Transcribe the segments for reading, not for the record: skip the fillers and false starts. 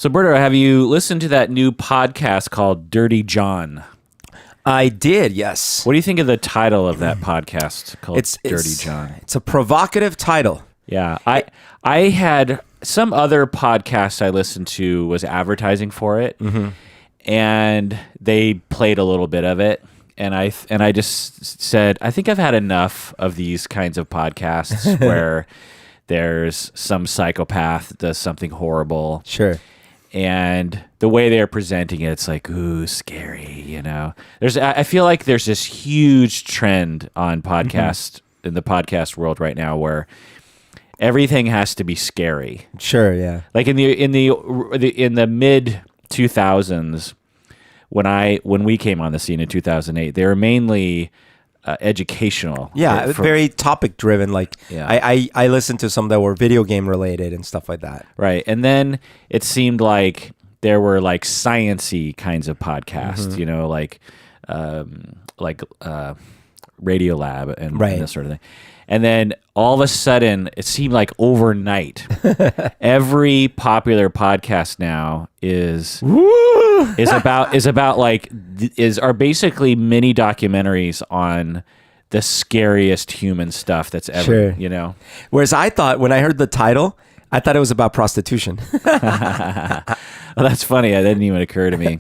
So, Berto, have you listened to that new podcast called Dirty John? I did, yes. What do you think of the title of that podcast called Dirty John? It's a provocative title. Yeah. I had some other podcast I listened to was advertising for it, and they played a little bit of it. And I just said, I think I've had enough of these kinds of podcasts where there's some psychopath that does something horrible. Sure. And the way they're presenting it, it's like, ooh, scary, you know. I feel like there's this huge trend on podcast in the podcast world right now where everything has to be scary. Sure, yeah. Like in the mid 2000s, when we came on the scene in 2008, they were mainly educational. Yeah, very topic driven. Like I listened to some that were video game related and stuff like that. Right. And then it seemed like there were like sciencey kinds of podcasts, you know, like Radio Lab and this sort of thing. And then all of a sudden, it seemed like overnight, every popular podcast now are basically mini documentaries on the scariest human stuff that's ever, you know. Whereas I thought when I heard the title, I thought it was about prostitution. Well, that's funny. That didn't even occur to me.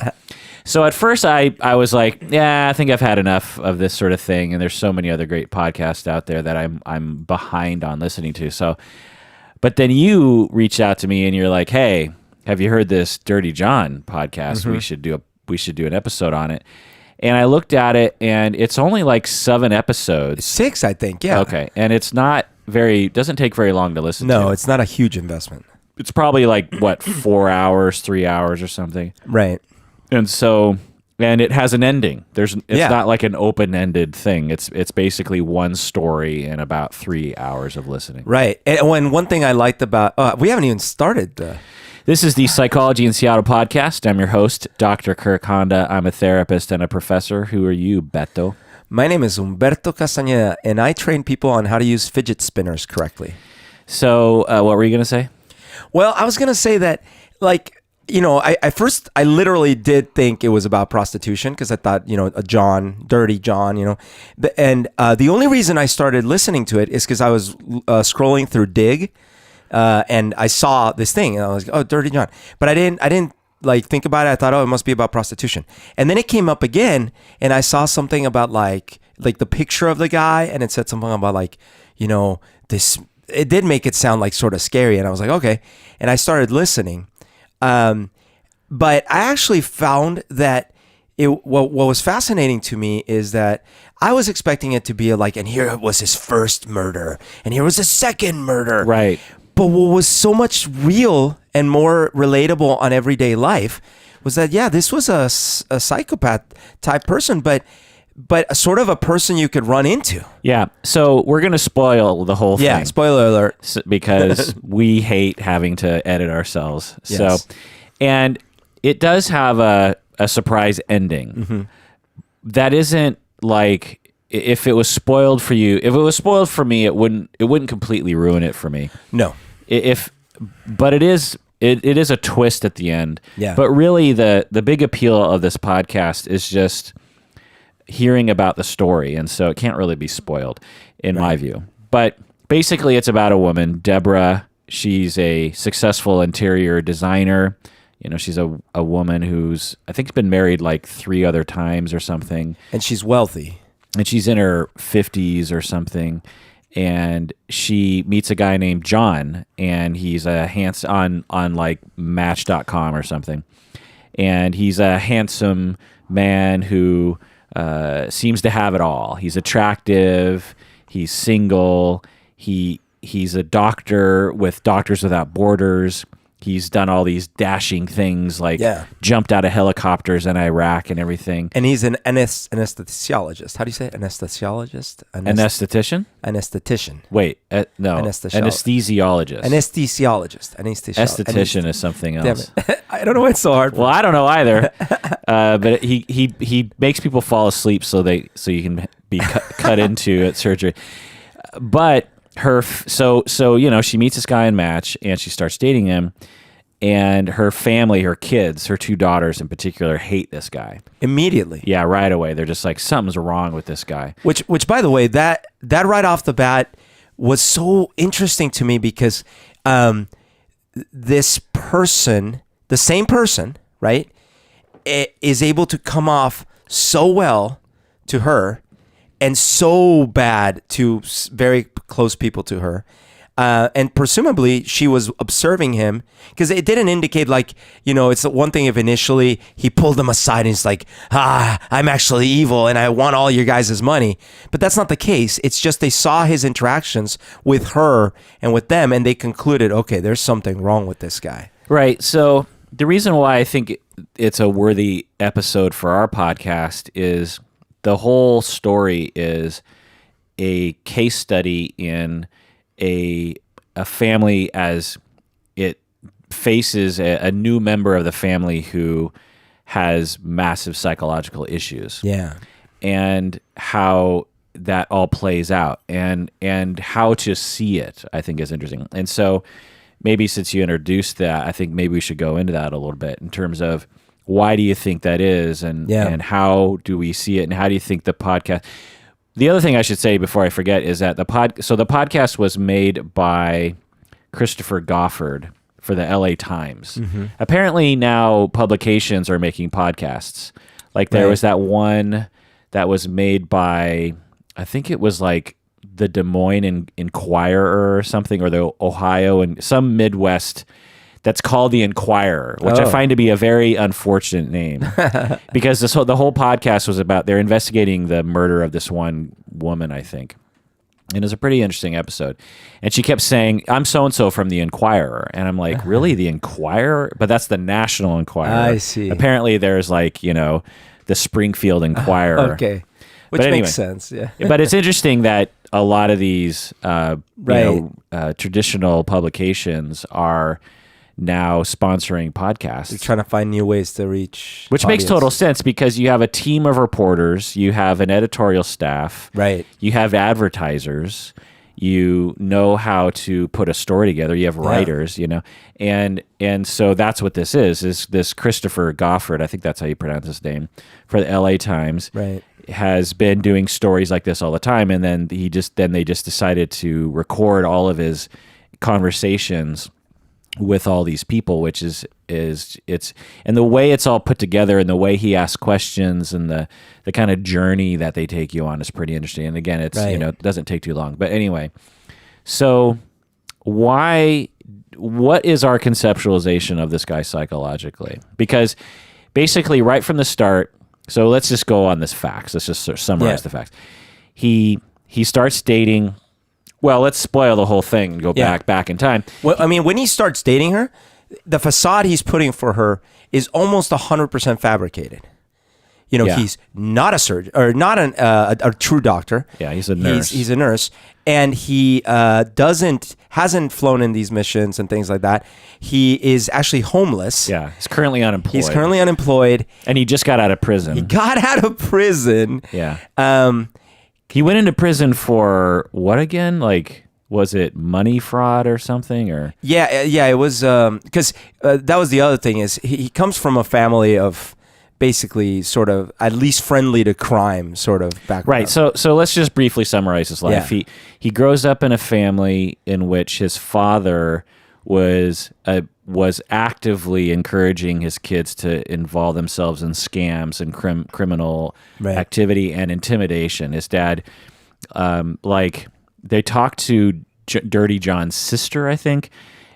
So at first I was like, yeah, I think I've had enough of this sort of thing, and there's so many other great podcasts out there that I'm behind on listening to. So, but then you reached out to me and you're like, hey, have you heard this Dirty John podcast? We should do an episode on it. And I looked at it, and it's only like 7 episodes. 6, I think. Yeah. Okay, and it's doesn't take very long to listen to. No, it's not a huge investment. It's probably like 4 hours, 3 hours or something. Right. And so, and it has an ending. It's not like an open-ended thing. It's basically one story and about 3 hours of listening. Right. And one thing I liked about we haven't even started. This is the Psychology in Seattle podcast. I'm your host, Dr. Kirk Honda. I'm a therapist and a professor. Who are you, Beto? My name is Humberto Castañeda, and I train people on how to use fidget spinners correctly. So, what were you going to say? Well, I was going to say that, like, you know, I literally did think it was about prostitution because I thought, you know, Dirty John, you know. And the only reason I started listening to it is because I was scrolling through Dig and I saw this thing and I was like, oh, Dirty John. But I didn't like think about it. I thought, oh, it must be about prostitution. And then it came up again and I saw something about like the picture of the guy and it said something about like, you know, this, it did make it sound like sort of scary. And I was like, okay. And I started listening. But I actually found that what was fascinating to me is that I was expecting it to be like, and here was his first murder, and here was the second murder. Right. But what was so much real and more relatable on everyday life was that, yeah, this was a psychopath type person, but a sort of a person you could run into. Yeah. So we're going to spoil the whole thing. Yeah, spoiler alert. Because we hate having to edit ourselves. Yes. So, and it does have a surprise ending. That isn't like, if it was spoiled for you, if it was spoiled for me, it wouldn't completely ruin it for me. No. But it is a twist at the end. Yeah. But really the big appeal of this podcast is just hearing about the story, and so it can't really be spoiled in my view. But basically it's about a woman, Deborah. She's a successful interior designer. You know, she's a woman who's, I think, been married like 3 other times or something. And she's wealthy. And she's in her 50s or something. And she meets a guy named John, and he's on like Match.com or something. And he's a handsome man who seems to have it all. He's attractive. He's single. He's a doctor with Doctors Without Borders. He's done all these dashing things, like jumped out of helicopters in Iraq and everything. And he's an anesthesiologist. How do you say it? Anesthesiologist? Anesthetician? Anesthetician. Wait, no. Anesthesiologist. Anesthesiologist. Esthetician is something else. Damn it. I don't know why it's so hard. Well, I don't know either. But he makes people fall asleep so you can be cut into at surgery. But so you know, she meets this guy in Match and she starts dating him, And her family, her kids, her two daughters in particular, hate this guy. Immediately. Yeah, right away. They're just like, something's wrong with this guy. Which by the way, that right off the bat was so interesting to me because this person, the same person, right, is able to come off so well to her and so bad to very close people to her. And presumably she was observing him because it didn't indicate like, it's the one thing if initially he pulled them aside and he's like, I'm actually evil and I want all your guys' money. But that's not the case. It's just they saw his interactions with her and with them and they concluded, okay, there's something wrong with this guy. Right. So the reason why I think it's a worthy episode for our podcast is the whole story is a case study in a family as it faces a new member of the family who has massive psychological issues. Yeah. And how that all plays out and how to see it, I think is interesting. And so maybe since you introduced that, I think maybe we should go into that a little bit in terms of why do you think that is and how do we see it and how do you think the podcast... The other thing I should say before I forget is that the podcast was made by Christopher Goffard for the LA Times. Mm-hmm. Apparently now publications are making podcasts. Like there was that one that was made by, I think it was like the Des Moines Inquirer or something, or the Ohio and some Midwest that's called the Inquirer, which I find to be a very unfortunate name because the whole podcast was about they're investigating the murder of this one woman, I think. And it was a pretty interesting episode. And she kept saying, I'm so-and-so from the Inquirer. And I'm like, really, the Inquirer? But that's the National Enquirer. I see. Apparently there's like, the Springfield Inquirer. Okay. Which makes sense, yeah. But it's interesting that a lot of these traditional publications are now sponsoring podcasts. They're trying to find new ways to reach Which makes total sense because you have a team of reporters, you have an editorial staff, right? You have advertisers, you know how to put a story together, you have writers, and so that's what this is this Christopher Goffard, I think that's how you pronounce his name, for the LA Times. Right. Has been doing stories like this all the time, and then they just decided to record all of his conversations with all these people, which is and the way it's all put together and the way he asks questions and the kind of journey that they take you on is pretty interesting. And again, it's it doesn't take too long. But anyway, so what is our conceptualization of this guy psychologically? Because basically right from the start, so let's just go on this facts. Let's just summarize the facts. He starts dating. Well, let's spoil the whole thing and go back in time. Well, I mean, when he starts dating her, the facade he's putting for her is almost 100% fabricated. He's not a surgeon or not a true doctor. Yeah, he's a nurse. He's a nurse, and he hasn't flown in these missions and things like that. He is actually homeless. Yeah, he's currently unemployed. And he just got out of prison. Yeah. He went into prison for what again? Like, was it money fraud or something? Or it was because that was the other thing is he comes from a family of basically sort of at least friendly to crime sort of background. Right. So let's just briefly summarize his life. Yeah. He grows up in a family in which his father was actively encouraging his kids to involve themselves in scams and criminal activity and intimidation. His dad, they talked to Dirty John's sister, I think,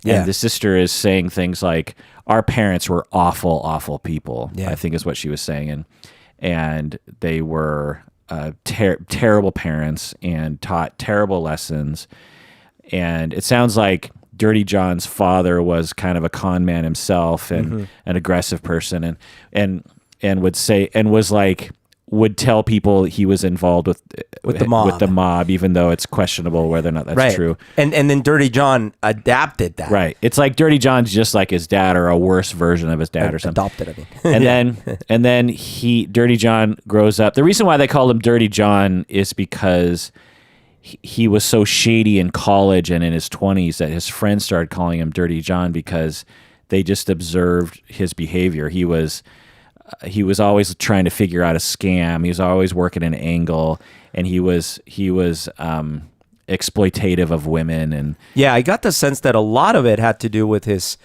and the sister is saying things like, "Our parents were awful, awful people." I think is what she was saying, and they were terrible parents and taught terrible lessons. And it sounds like Dirty John's father was kind of a con man himself and an aggressive person and would tell people he was involved with the mob, even though it's questionable whether or not that's true. And then Dirty John adapted that. Right. It's like Dirty John's just like his dad or a worse version of his dad or something. Adopted, I mean. and then Dirty John grows up. The reason why they called him Dirty John is because he was so shady in college and in his 20s that his friends started calling him Dirty John because they just observed his behavior. He was always trying to figure out a scam. He was always working an angle, and he was exploitative of women. And yeah, I got the sense that a lot of it had to do with his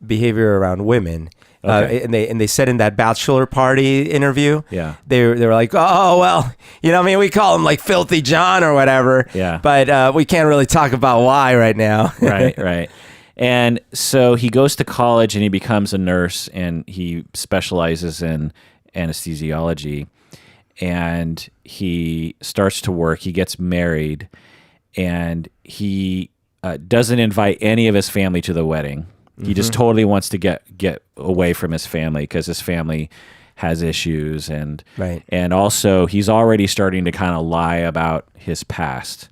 behavior around women. Okay. And they said in that bachelor party interview, Yeah. they were like, oh well, I mean, we call him like Filthy John or whatever, Yeah. but we can't really talk about why right now. Right. And so he goes to college and he becomes a nurse, and he specializes in anesthesiology, and he starts to work. He gets married, and he doesn't invite any of his family to the wedding. He just totally wants to get away from his family because his family has issues, and Right. and also he's already starting to kind of lie about his past,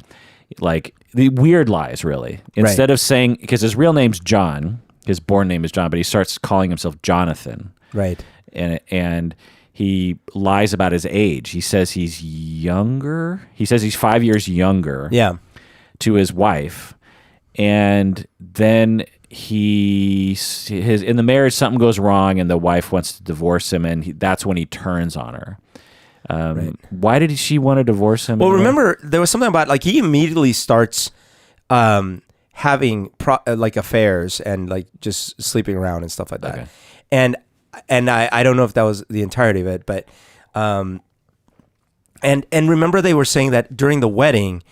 like the weird lies, really. Instead of saying, because his real name's John, his born name is John, but he starts calling himself Jonathan, Right. and he lies about his age. He says he's younger. He says he's 5 years younger. Yeah. To his wife, and then in the marriage something goes wrong, and the wife wants to divorce him, and that's when he turns on her. Right. Why did she want to divorce him? Well, remember, there was something about, like, he immediately starts having like affairs and like just sleeping around and stuff like that. Okay. And I don't know if that was the entirety of it, but and remember, they were saying that during the wedding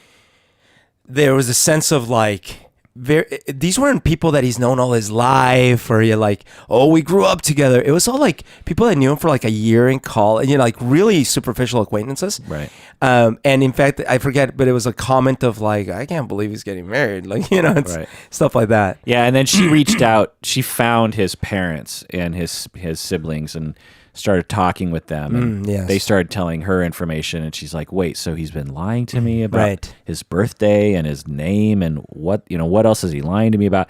there was a sense of like, these weren't people that he's known all his life, or you're like, oh, we grew up together. It was all like people that knew him for like a year in college, like really superficial acquaintances. Right. And in fact, I forget, but it was a comment of like, I can't believe he's getting married. Like, it's Right. stuff like that. Yeah, and then she reached out. She found his parents and his siblings and started talking with them. And yes. they started telling her information, and she's like, wait, so he's been lying to me about Right. his birthday and his name, and what else is he lying to me about?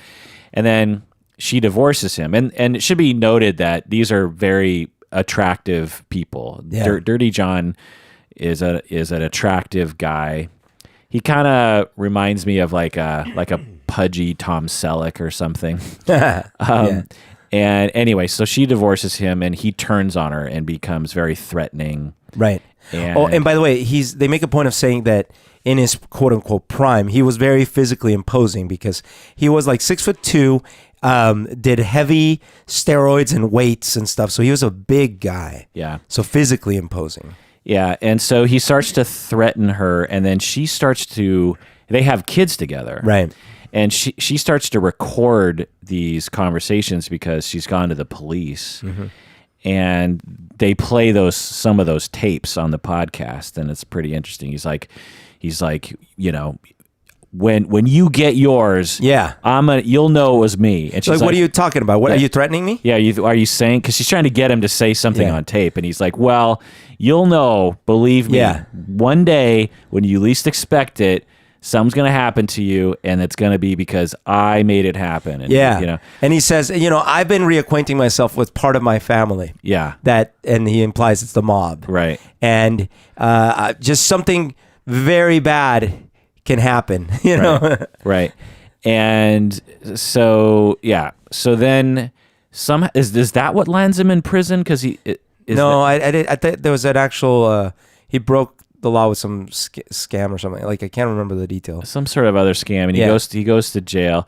And then she divorces him. And it should be noted that these are very attractive people. Yeah. Dirty John is an attractive guy. He kind of reminds me of like a pudgy Tom Selleck or something. Yeah. And anyway, so she divorces him, and he turns on her and becomes very threatening. Right. And by the way, they make a point of saying that in his quote unquote prime, he was very physically imposing because he was like 6'2", did heavy steroids and weights and stuff. So he was a big guy. Yeah. So physically imposing. Yeah. And so he starts to threaten her, and then they have kids together. Right. And she starts to record these conversations because she's gone to the police. Mm-hmm. And they play some of those tapes on the podcast, and it's pretty interesting. He's like, when you get yours, Yeah. you'll know it was me. And she's Like, what are you talking about? What are you threatening me? Yeah, are you saying? Because she's trying to get him to say something Yeah. on tape, and he's like, well, you'll know. Believe me. Yeah. One day when you least expect it, something's going to happen to you, and it's going to be because I made it happen. And, Yeah. And he says, I've been reacquainting myself with part of my family. Yeah. And he implies it's the mob. Right. And just something very bad can happen, Right. And so, yeah. So then is that what lands him in prison? Because I think there was an actual, he broke the law with some scam or something. Like, I can't remember the details. Some sort of other scam, and he goes to jail.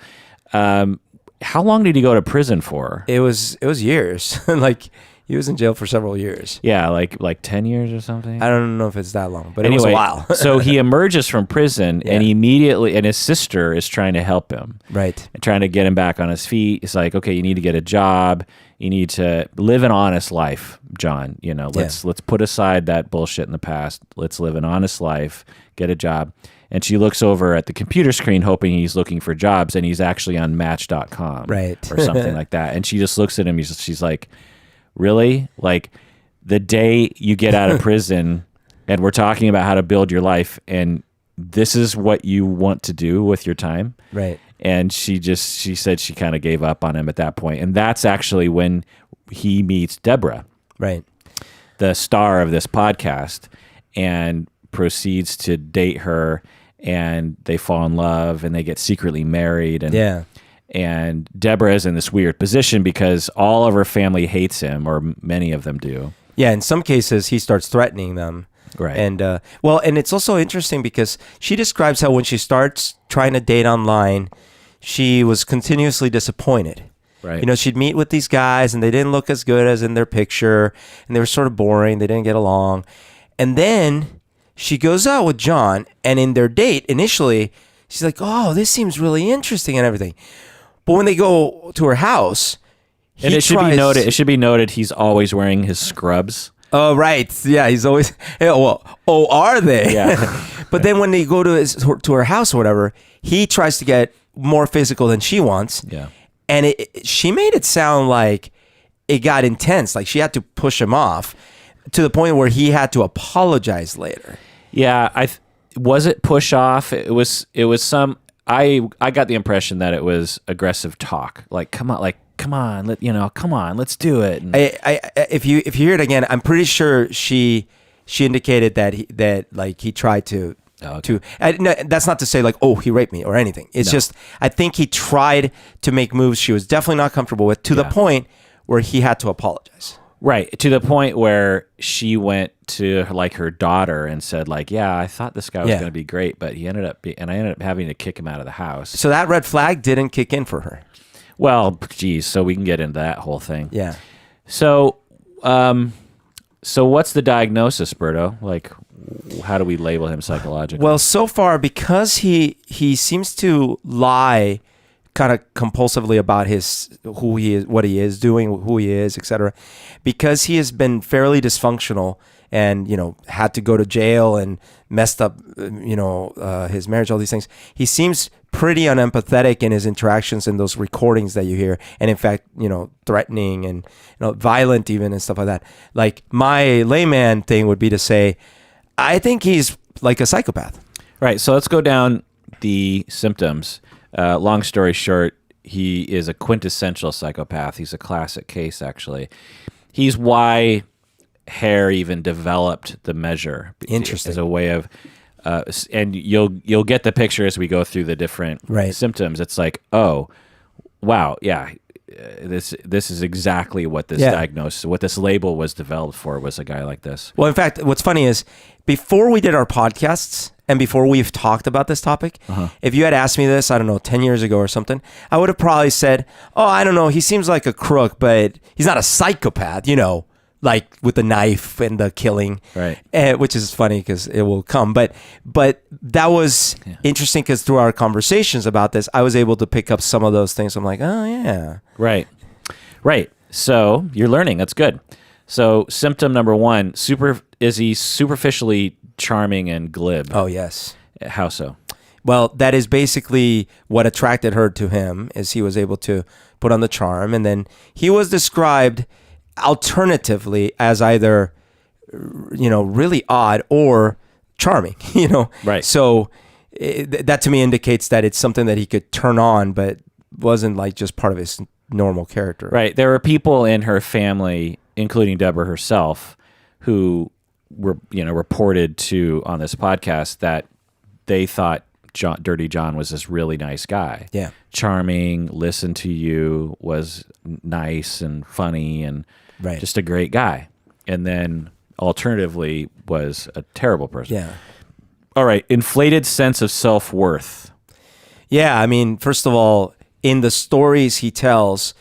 How long did he go to prison for? It was years. Like, he was in jail for several years. Yeah, like 10 years or something. I don't know if it's that long, but anyway, it was a while. So he emerges from prison, and and his sister is trying to help him. Right. And trying to get him back on his feet. It's like, okay, you need to get a job. You need to live an honest life, John. Let's put aside that bullshit in the past. Let's live an honest life, get a job. And she looks over at the computer screen hoping he's looking for jobs, and he's actually on Match.com. Right. Or something like that. And she just looks at him. She's like, really? Like, the day you get out of prison and we're talking about how to build your life, and this is what you want to do with your time? Right. And she said she kind of gave up on him at that point. And that's actually when he meets Deborah. Right. The star of this podcast, and proceeds to date her, and they fall in love, and they get secretly married. And And Deborah is in this weird position because all of her family hates him, or many of them do. Yeah, in some cases, he starts threatening them. Right. And and it's also interesting because she describes how when she starts trying to date online, she was continuously disappointed. Right. You know, she'd meet with these guys and they didn't look as good as in their picture, and they were sort of boring. They didn't get along. And then she goes out with John, and in their date, initially, she's like, oh, this seems really interesting and everything. But when they go to her house, and it should be noted he's always wearing his scrubs. Oh, right. Yeah, he's always... are they? Yeah. But then when they go to her house or whatever, he tries to get more physical than she wants. Yeah. And she made it sound like it got intense. Like she had to push him off to the point where he had to apologize later. Yeah. Was it push off? It was some... I got the impression that it was aggressive talk. Like, come on, let's do it. And if you hear it again, I'm pretty sure she indicated that he tried to. Oh, okay. No, that's not to say like, oh, he raped me or anything. It's just I think he tried to make moves she was definitely not comfortable with, to the point where he had to apologize. Right, to the point where she went to like her daughter and said like, yeah, I thought this guy was going to be great, but he ended up and I ended up having to kick him out of the house. So that red flag didn't kick in for her. Well, geez, so we can get into that whole thing. Yeah. So, so what's the diagnosis, Berto? Like, how do we label him psychologically? Well, so far, because he seems to lie kind of compulsively about who he is, what he is doing, who he is, etc. Because he has been fairly dysfunctional and, had to go to jail and messed up, his marriage, all these things. He seems pretty unempathetic in his interactions in those recordings that you hear. And in fact, threatening and, violent even and stuff like that. Like my layman thing would be to say, I think he's like a psychopath. Right. So let's go down the symptoms. Long story short, he is a quintessential psychopath. He's a classic case, actually. He's why Hare even developed the measure. Interesting. As a way of, and you'll get the picture as we go through the different symptoms. It's like, oh, wow, yeah, this is exactly what this diagnosis, what this label was developed for, was a guy like this. Well, in fact, what's funny is before we did our podcasts and before we've talked about this topic, if you had asked me this, I don't know, 10 years ago or something, I would have probably said, oh, I don't know, he seems like a crook, but he's not a psychopath, like with the knife and the killing, right? Which is funny because it will come. But that was interesting because through our conversations about this, I was able to pick up some of those things. I'm like, oh yeah, right. So you're learning. That's good. So symptom number one: is he superficially charming and glib? Oh yes. How so? Well, that is basically what attracted her to him, is he was able to put on the charm, and then he was described alternatively as either really odd or charming, right? So that to me indicates that it's something that he could turn on, but wasn't like just part of his normal character. Right. There were people in her family, including Deborah herself, who were reported to on this podcast that they thought Dirty John was this really nice guy. Yeah. Charming, listened to you, was nice and funny and just a great guy. And then alternatively was a terrible person. Yeah. All right. Inflated sense of self-worth. Yeah. I mean, first of all, in the stories he tells,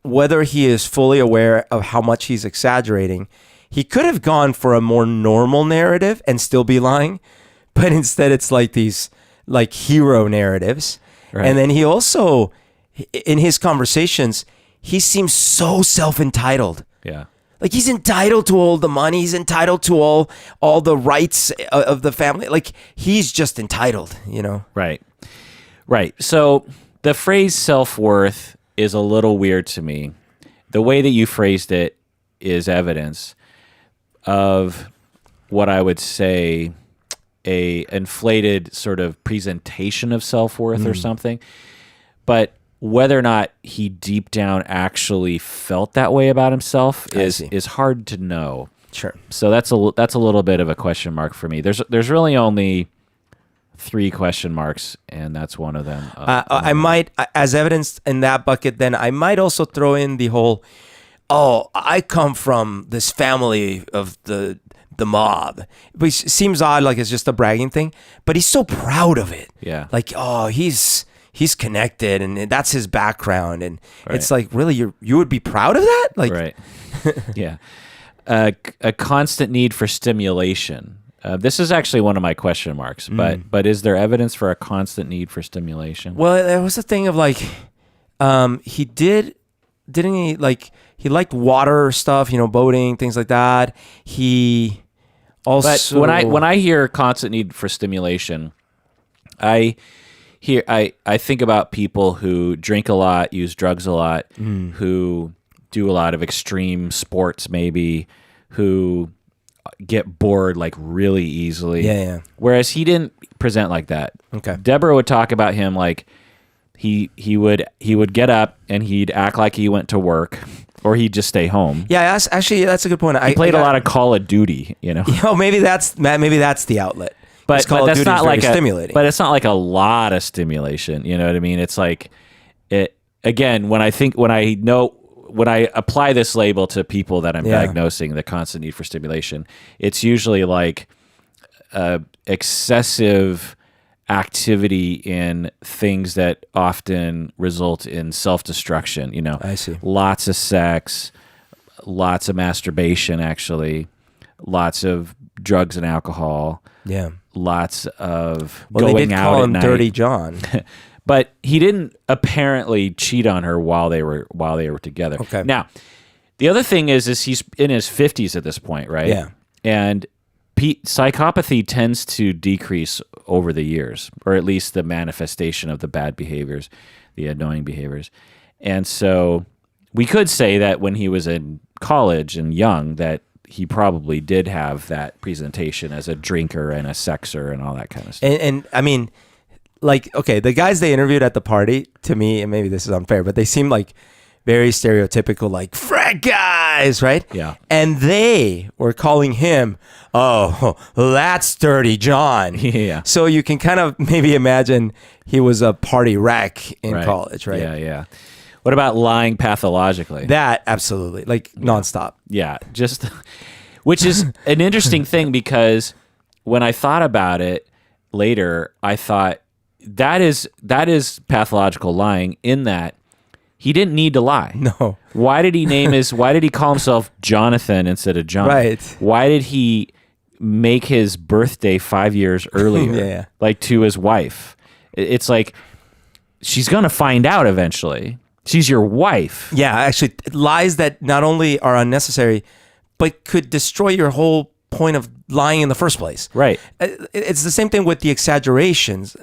whether he is fully aware of how much he's exaggerating, he could have gone for a more normal narrative and still be lying. But instead it's like these like hero narratives. Right. And then he also, in his conversations, he seems so self-entitled. Yeah. Like he's entitled to all the money. He's entitled to all the rights of the family. Like he's just entitled, Right. So the phrase self-worth is a little weird to me. The way that you phrased it is evidence of what I would say a inflated sort of presentation of self-worth or something. But whether or not he deep down actually felt that way about himself is hard to know. Sure. So that's a little bit of a question mark for me. There's really only 3 question marks, and that's one of them. I might, as evidence in that bucket, then I might also throw in the whole, oh, I come from this family of the mob. Which seems odd, like it's just a bragging thing, but he's so proud of it. Yeah. Like, oh, he's connected, and that's his background, and Right. it's like, really, you would be proud of that? Like, Right. Yeah. A constant need for stimulation. This is actually one of my question marks, but is there evidence for a constant need for stimulation? well, there was a thing of like, didn't he, like, he liked water stuff, boating, things like that. He also, But when I hear constant need for stimulation, I think about people who drink a lot, use drugs a lot, who do a lot of extreme sports, maybe, who get bored like really easily. Yeah. Whereas he didn't present like that. Okay. Deborah would talk about him like he would get up and he'd act like he went to work, or he'd just stay home. Yeah, actually, that's a good point. He played a lot of Call of Duty, Maybe that's the outlet. But Call of that's Duty not is very like stimulating. But it's not like a lot of stimulation. You know what I mean? It's like it again. When I apply this label to people that I'm diagnosing the constant need for stimulation, it's usually like excessive activity in things that often result in self-destruction. I see. Lots of sex, lots of masturbation, actually, lots of drugs and alcohol. Yeah. Lots of Well, they going did out call at him night. Dirty John. But he didn't apparently cheat on her while they were together. Okay. Now, the other thing is he's in his 50s at this point, right? Yeah. And psychopathy tends to decrease over the years, or at least the manifestation of the bad behaviors, the annoying behaviors. And so we could say that when he was in college and young, that he probably did have that presentation as a drinker and a sexer and all that kind of stuff. And I mean, like, okay, the guys they interviewed at the party, to me, and maybe this is unfair, but they seem like very stereotypical, like frat guys, right? Yeah. And they were calling him, oh, that's Dirty John. Yeah. So you can kind of maybe imagine he was a party wreck in Right. college, right? Yeah. What about lying pathologically? That, absolutely. Like, nonstop. Yeah, just which is an interesting thing, because when I thought about it later, I thought that is pathological lying, in that he didn't need to lie. No. Why did he call himself Jonathan instead of John? Right. Why did he make his birthday 5 years earlier? Yeah. Like, to his wife? It's like, she's going to find out eventually. She's your wife. Yeah, actually, lies that not only are unnecessary, but could destroy your whole point of lying in the first place. Right. It's the same thing with the exaggerations.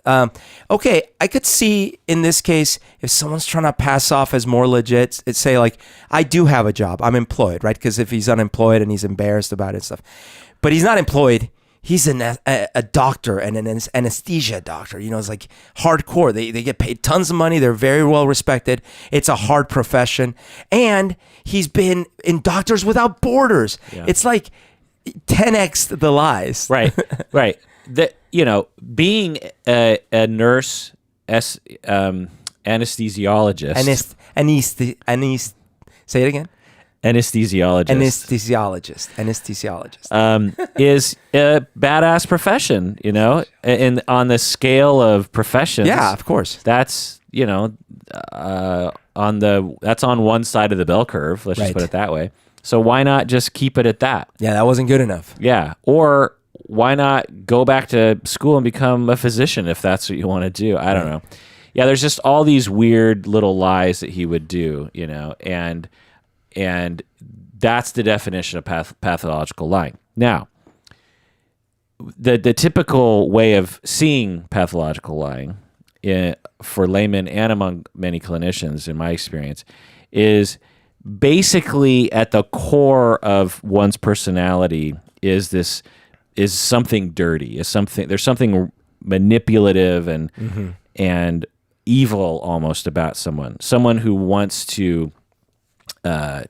Okay, I could see in this case, if someone's trying to pass off as more legit, it's say like, I do have a job, I'm employed, right? Because if he's unemployed and he's embarrassed about it and stuff, but he's not employed, he's a doctor and an anesthesia doctor. It's like hardcore. They get paid tons of money. They're very well respected. It's a hard profession. And he's been in Doctors Without Borders. Yeah. It's like 10x the lies. Right. Being a nurse, anesthesiologist. Say it again. Anesthesiologist. Anesthesiologist. Is a badass profession, and on the scale of professions. Yeah, of course. That's, that's on one side of the bell curve. Let's just Right. put it that way. So why not just keep it at that? Yeah, that wasn't good enough. Yeah. Or why not go back to school and become a physician if that's what you want to do? I don't know. Yeah, there's just all these weird little lies that he would do, and that's the definition of pathological lying. Now, the typical way of seeing pathological lying for laymen and among many clinicians, in my experience, is basically at the core of one's personality is something dirty, there's something manipulative and evil almost about someone who wants to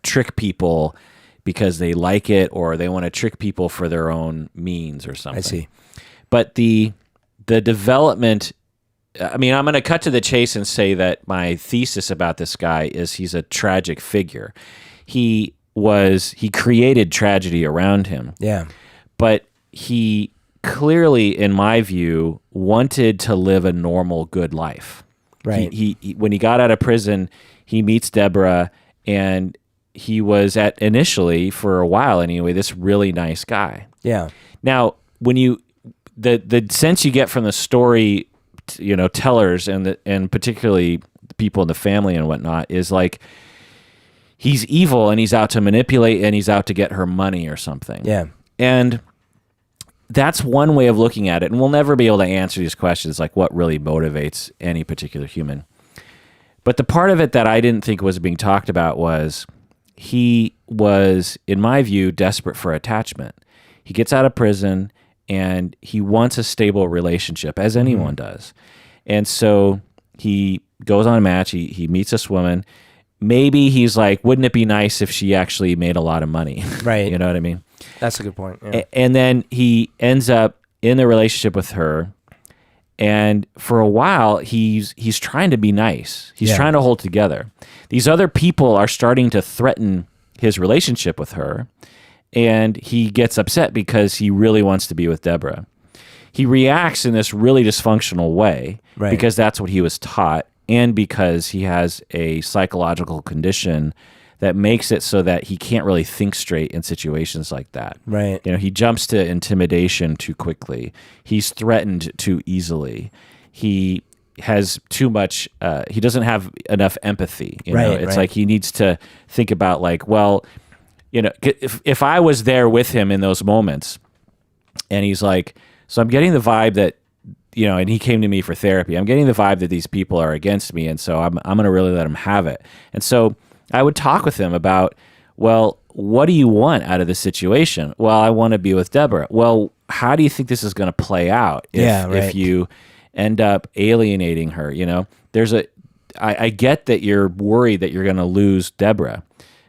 trick people because they like it, or they want to trick people for their own means or something. I see. But the the development. I mean, I'm going to cut to the chase and say that my thesis about this guy is he's a tragic figure. He created tragedy around him. Yeah. But he clearly, in my view, wanted to live a normal, good life. Right. He when he got out of prison, he meets Deborah, and he was initially, for a while anyway, this really nice guy. Yeah. Now, when the sense you get from the story, tellers and particularly the people in the family and whatnot, is like he's evil and he's out to manipulate and he's out to get her money or something. Yeah. And that's one way of looking at it. And we'll never be able to answer these questions, like what really motivates any particular human. But the part of it that I didn't think was being talked about was he was, in my view, desperate for attachment. He gets out of prison and he wants a stable relationship, as anyone does. And so he goes on a match. He meets this woman. Maybe he's like, wouldn't it be nice if she actually made a lot of money? Right. You know what I mean? That's a good point. Yeah. And then he ends up in the relationship with her. And for a while, he's trying to be nice. He's trying to hold together. These other people are starting to threaten his relationship with her. And he gets upset because he really wants to be with Deborah. He reacts in this really dysfunctional way because that's what he was taught, and because he has a psychological condition that makes it so that he can't really think straight in situations like that. Right. He jumps to intimidation too quickly. He's threatened too easily. He has too much, he doesn't have enough empathy. It's like he needs to think about like, well, if I was there with him in those moments and he's like, so I'm getting the vibe that, and he came to me for therapy. I'm getting the vibe that these people are against me. And so I'm going to really let him have it. And so I would talk with him about, well, what do you want out of this situation? Well, I want to be with Deborah. Well, how do you think this is going to play out if you end up alienating her? I get that you're worried that you're going to lose Deborah,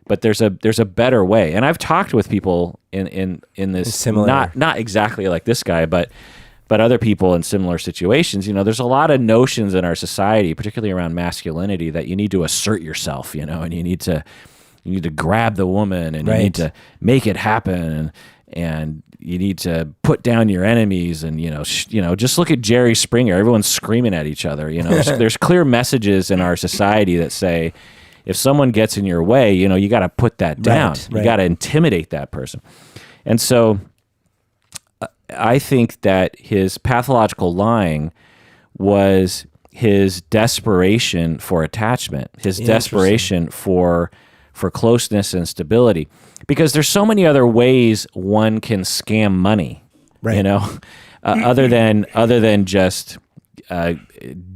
but there's a better way. And I've talked with people in this similar, not exactly like this guy, but other people in similar situations. There's a lot of notions in our society, particularly around masculinity, that you need to assert yourself, and you need to grab the woman, and you need to make it happen, and you need to put down your enemies, and just look at Jerry Springer. Everyone's screaming at each other. There's clear messages in our society that say, if someone gets in your way, you got to put that down. You got to intimidate that person. And so I think that his pathological lying was his desperation for attachment, his desperation for closeness and stability, because there's so many other ways one can scam money, other than just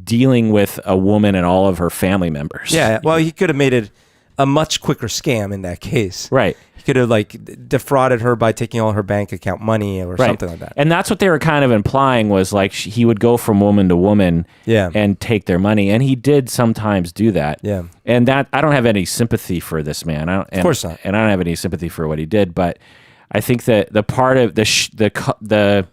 dealing with a woman and all of her family members. Yeah, well, he could have made it a much quicker scam in that case. Right. He could have defrauded her by taking all her bank account money or something like that. And that's what they were kind of implying, was like he would go from woman to woman and take their money. And he did sometimes do that. Yeah. And that, I don't have any sympathy for this man. Of course not. And I don't have any sympathy for what he did. But I think that the part of the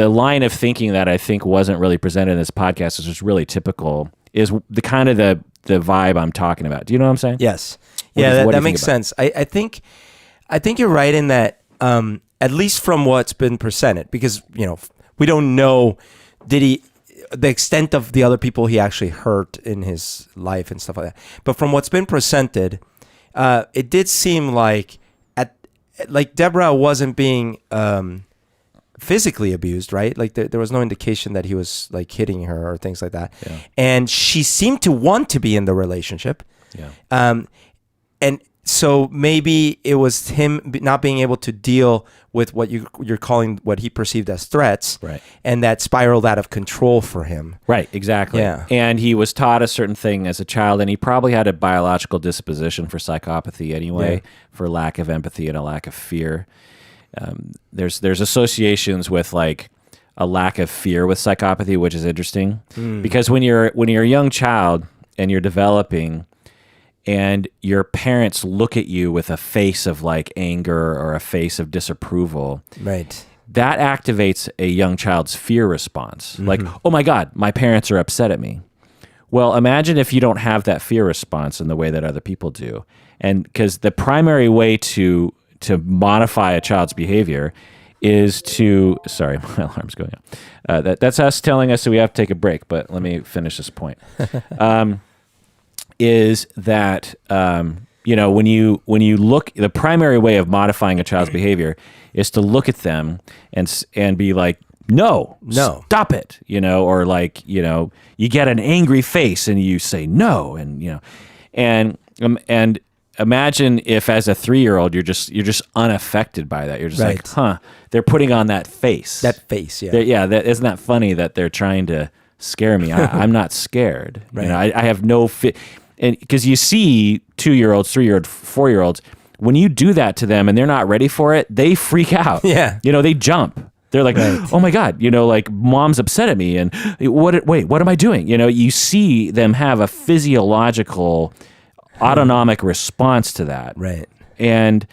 line of thinking that I think wasn't really presented in this podcast, which is really typical, is the kind of the vibe I'm talking about. Do you know what I'm saying? Yes. That makes sense. I think you're right in that, at least from what's been presented, because we don't know the extent of the other people he actually hurt in his life and stuff like that. But from what's been presented, it did seem like Deborah wasn't being physically abused, right? Like there was no indication that he was like hitting her or things like that. Yeah. And she seemed to want to be in the relationship. Yeah. And so maybe it was him not being able to deal with what you're calling what he perceived as threats, right? And that spiraled out of control for him. Right, exactly. Yeah. And he was taught a certain thing as a child, and he probably had a biological disposition for psychopathy anyway, for lack of empathy and a lack of fear. There's associations with like a lack of fear with psychopathy, which is interesting because when you're a young child and you're developing, and your parents look at you with a face of like anger or a face of disapproval, right? that activates a young child's fear response. Like, oh my God, my parents are upset at me. Well, imagine if you don't have that fear response in the way that other people do. And because the primary way to modify a child's behavior is to, sorry, my alarm's going on. That's us telling us that we have to take a break, but let me finish this point. Is that, when you look, the primary way of modifying a child's behavior is to look at them and be like, no, stop it, or like, you get an angry face and you say no, and imagine if as a 3-year-old you're just unaffected by that. You're just like, they're putting on that face. That face, yeah. Isn't that funny that they're trying to scare me? I'm not scared. Right. I have no fear. And because you see 2-year-olds, 3-year-olds, 4-year-olds, when you do that to them and they're not ready for it, they freak out. Yeah. They jump. They're like, oh my God, like mom's upset at me. And what am I doing? You see them have a physiological autonomic response to that. Right. And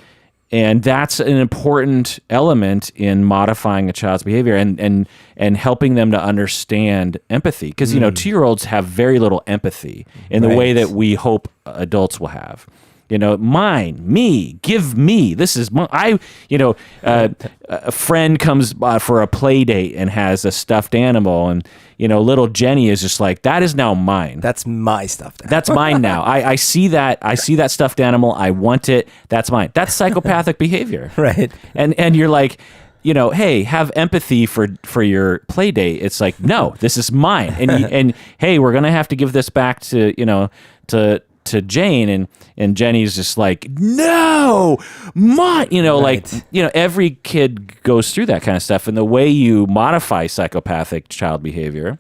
that's an important element in modifying a child's behavior and helping them to understand empathy. Because, 2-year-olds have very little empathy in the way that we hope adults will have. Mine, me, give me. This is my. A friend comes for a play date and has a stuffed animal, and little Jenny is just like, that is now mine. That's my stuffed animal. That's mine now. I see that. I see that stuffed animal. I want it. That's mine. That's psychopathic behavior. Right. And you're like, hey, have empathy for your play date. It's like, no, this is mine. And hey, we're gonna have to give this back to to Jane, and Jenny's just like, no, mine. Every kid goes through that kind of stuff. And the way you modify psychopathic child behavior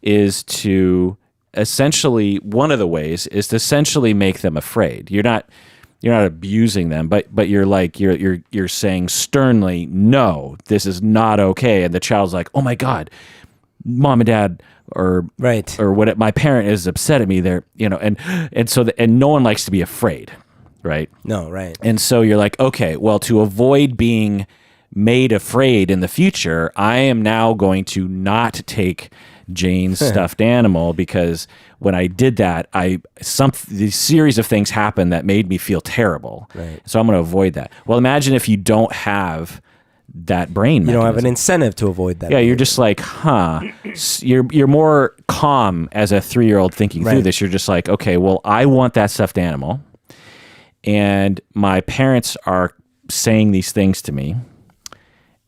is to essentially, one of the ways is to essentially make them afraid. You're not abusing them, but you're like, you're saying sternly, no, this is not okay. And the child's like, oh my God, mom and dad or what, my parent is upset at me there, and so no one likes to be afraid, right? No, right. And so you're like, okay, well, to avoid being made afraid in the future, I am now going to not take Jane's stuffed animal, because when I did that, these series of things happened that made me feel terrible. Right. So I'm going to avoid that. Well, imagine if you don't have that brain mechanism. You don't have an incentive to avoid that. Yeah, you're just like, you're more calm as a 3-year-old thinking through this. You're just like, okay, well, I want that stuffed animal, and my parents are saying these things to me,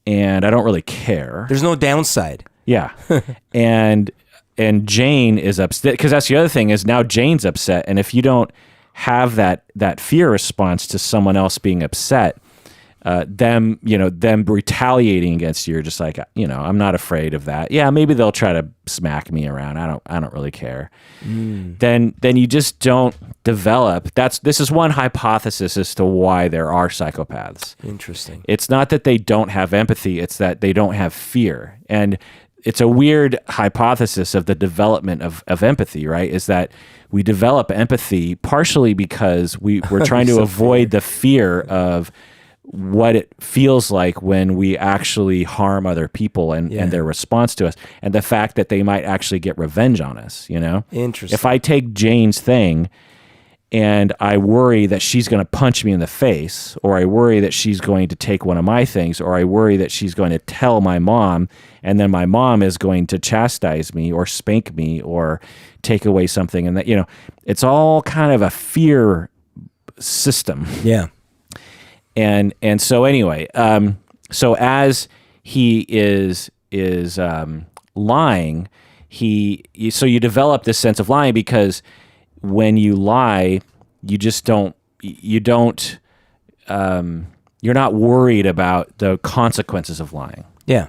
and I don't really care. There's no downside. Yeah. and Jane is upset, because that's the other thing, is now Jane's upset, and if you don't have that fear response to someone else being upset, them retaliating against you, you're just like, I'm not afraid of that. Yeah, maybe they'll try to smack me around. I don't really care. Then you just don't develop. This is one hypothesis as to why there are psychopaths. Interesting. It's not that they don't have empathy, it's that they don't have fear. And it's a weird hypothesis of the development of empathy, right? Is that we develop empathy partially because we're trying to avoid the fear of what it feels like when we actually harm other people and their response to us, and the fact that they might actually get revenge on us, Interesting. If I take Jane's thing and I worry that she's going to punch me in the face, or I worry that she's going to take one of my things, or I worry that she's going to tell my mom, and then my mom is going to chastise me or spank me or take away something, and that, it's all kind of a fear system. Yeah. And so anyway, so as he is lying, so you develop this sense of lying, because when you lie, you're not worried about the consequences of lying. Yeah.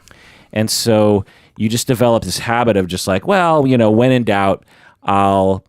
And so you just develop this habit of just like, well, when in doubt, I'll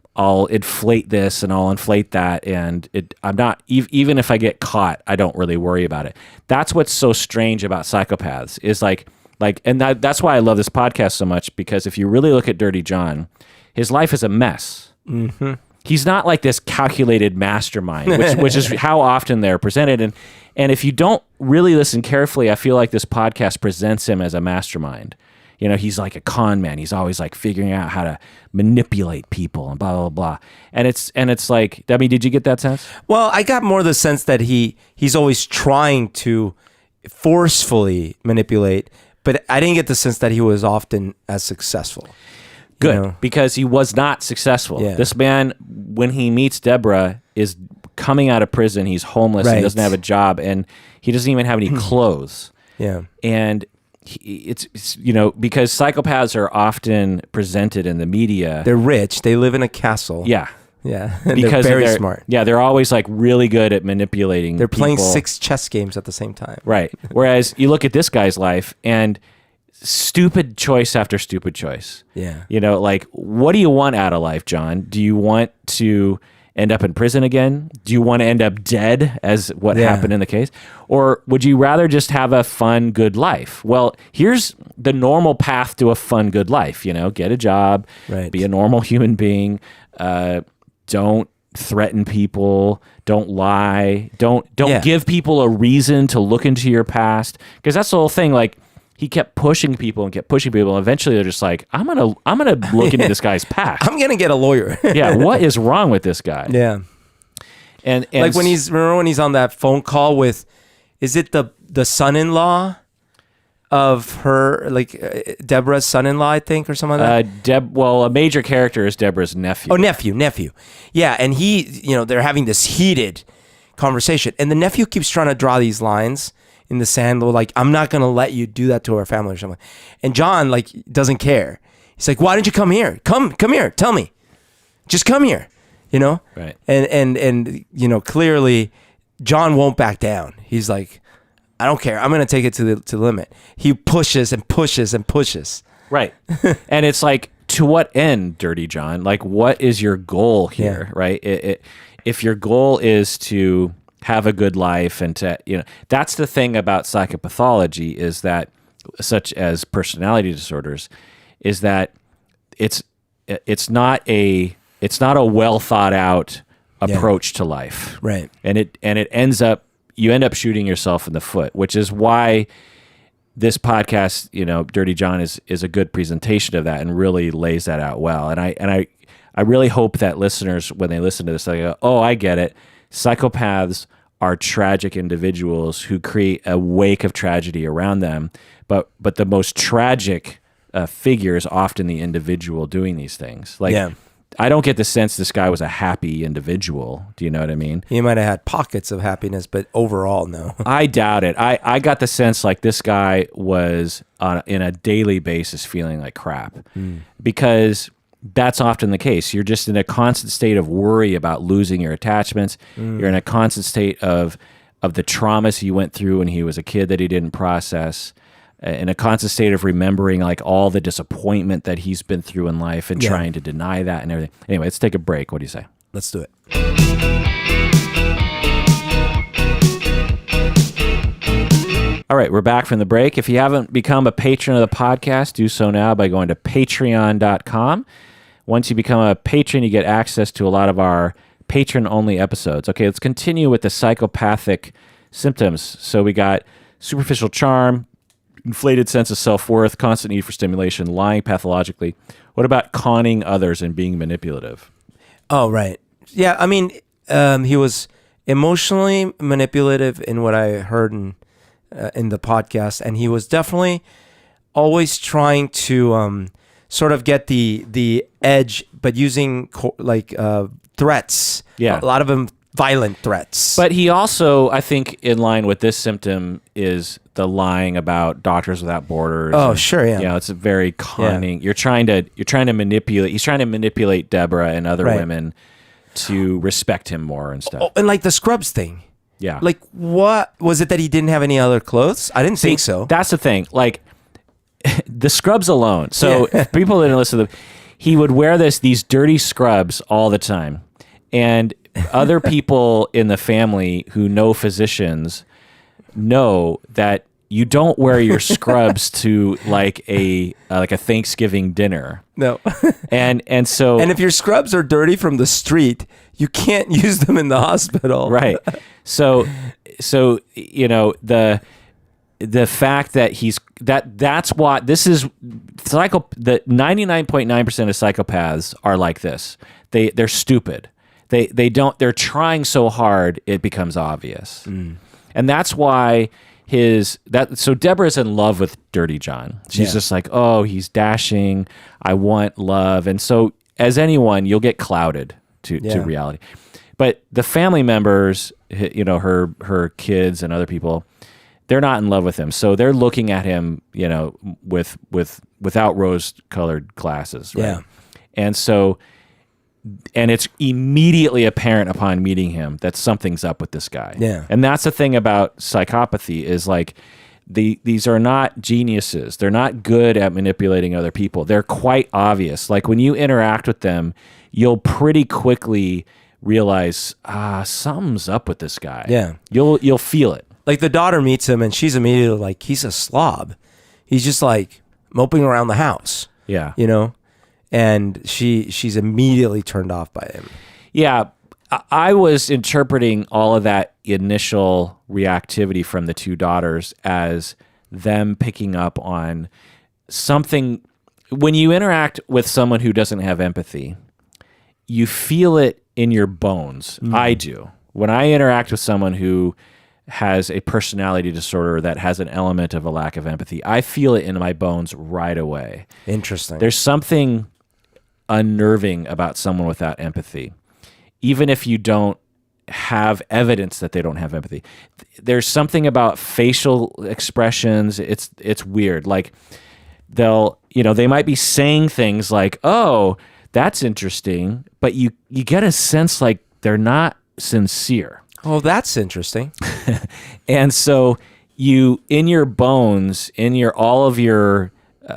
inflate this and I'll inflate that, and I'm not, even if I get caught, I don't really worry about it. That's what's so strange about psychopaths, is and that's why I love this podcast so much, because if you really look at Dirty John, his life is a mess. Mm-hmm. he's not like this calculated mastermind, which is how often they're presented. And if you don't really listen carefully, I feel like this podcast presents him as a mastermind. He's like a con man. He's always like figuring out how to manipulate people and blah, blah, blah. And it's like, I mean, did you get that sense? Well, I got more the sense that he's always trying to forcefully manipulate, but I didn't get the sense that he was often as successful. Good, because he was not successful. Yeah. This man, when he meets Deborah, is coming out of prison. He's homeless. Right. He doesn't have a job, and he doesn't even have any clothes. Yeah. And it's because psychopaths are often presented in the media. They're rich. They live in a castle. Yeah. Yeah. Because they're very smart. Yeah, they're always like really good at manipulating. They're playing people. 6 chess games at the same time. Right. Whereas you look at this guy's life and stupid choice after stupid choice. Yeah. Like, what do you want out of life, John? Do you want to end up in prison again? Do you want to end up dead, as what happened in the case? Or would you rather just have a fun, good life? Well, here's the normal path to a fun, good life. Get a job, be a normal human being, don't threaten people, don't lie, don't give people a reason to look into your past, because that's the whole thing. Like, he kept pushing people and eventually they're just like, I'm gonna look into this guy's past. I'm gonna get a lawyer. Yeah, what is wrong with this guy? Yeah. And like when he's on that phone call with, is it the son-in-law of her, like Deborah's son-in-law, I think, or something like that? Well, a major character is Deborah's nephew. Oh, nephew. Yeah, and he, they're having this heated conversation, and the nephew keeps trying to draw these lines in the sand, like, I'm not going to let you do that to our family or something. And John, like, doesn't care. He's like, why didn't you come here? Come here. Tell me. Just come here. Right. And clearly John won't back down. He's like, I don't care. I'm going to take it to the limit. He pushes and pushes and pushes. Right. And it's like, to what end, Dirty John? Like, what is your goal here? Yeah. Right. If your goal is to have a good life and to, that's the thing about psychopathology, is that, such as personality disorders, is that it's not a well thought out approach to life. Right. And you end up shooting yourself in the foot, which is why this podcast, Dirty John, is a good presentation of that and really lays that out well. And I really hope that listeners, when they listen to this, they go, oh, I get it. Psychopaths are tragic individuals who create a wake of tragedy around them, but the most tragic figure is often the individual doing these things. Like, I don't get the sense this guy was a happy individual. Do you know what I mean? He might have had pockets of happiness, but overall, no. I doubt it. I got the sense like this guy was in a daily basis feeling like crap, because that's often the case. You're just in a constant state of worry about losing your attachments. You're in a constant state of the traumas he went through when he was a kid that he didn't process, in a constant state of remembering like all the disappointment that he's been through in life and trying to deny that and everything. Anyway, let's take a break. What do you say? Let's do it. All right, we're back from the break. If you haven't become a patron of the podcast, do so now by going to patreon.com. Once you become a patron, you get access to a lot of our patron-only episodes. Okay, let's continue with the psychopathic symptoms. So we got superficial charm, inflated sense of self-worth, constant need for stimulation, lying pathologically. What about conning others and being manipulative? Oh, right. Yeah, I mean, he was emotionally manipulative in what I heard in the podcast, and he was definitely always trying to sort of get the edge, but using threats. Yeah, a lot of them violent threats. But he also, I think, in line with this symptom, is the lying about Doctors Without Borders. Oh, sure, yeah. It's a very conning. You're trying to manipulate. He's trying to manipulate Deborah and other women to respect him more and stuff. Oh, and like the Scrubs thing. Yeah. Like, what was it that he didn't have any other clothes? I didn't think so. That's the thing. Like, the Scrubs alone. So if people didn't listen to them, he would wear these dirty scrubs all the time. And other people in the family who know physicians know that you don't wear your scrubs to like a Thanksgiving dinner. No. And so And if your scrubs are dirty from the street, you can't use them in the hospital. right. So you know, the fact that that's why this is the 99.9% of psychopaths are like this. They're stupid. They're trying so hard it becomes obvious. And that's why so Deborah's in love with Dirty John. She's just like, oh, he's dashing. I want love. And so as anyone, you'll get clouded to reality. But the family members, you know, her kids and other people, they're not in love with him. So they're looking at him, you know, without rose-colored glasses. Right? Yeah. And so, and it's immediately apparent upon meeting him that something's up with this guy. Yeah. And that's the thing about psychopathy is like, these are not geniuses. They're not good at manipulating other people. They're quite obvious. Like when you interact with them, you'll pretty quickly realize, something's up with this guy. Yeah. You'll feel it. Like the daughter meets him and she's immediately like, he's a slob. He's just like moping around the house. Yeah. You know? And she's immediately turned off by him. Yeah. I was interpreting all of that initial reactivity from the two daughters as them picking up on something. When you interact with someone who doesn't have empathy, you feel it in your bones. I do. When I interact with someone who has a personality disorder that has an element of a lack of empathy, I feel it in my bones right away. Interesting. There's something unnerving about someone without empathy, even if you don't have evidence that they don't have empathy. There's something about facial expressions. It's weird. Like they might be saying things like, "Oh, that's interesting," but you get a sense like they're not sincere. Oh, that's interesting. And so you, in your bones, all of your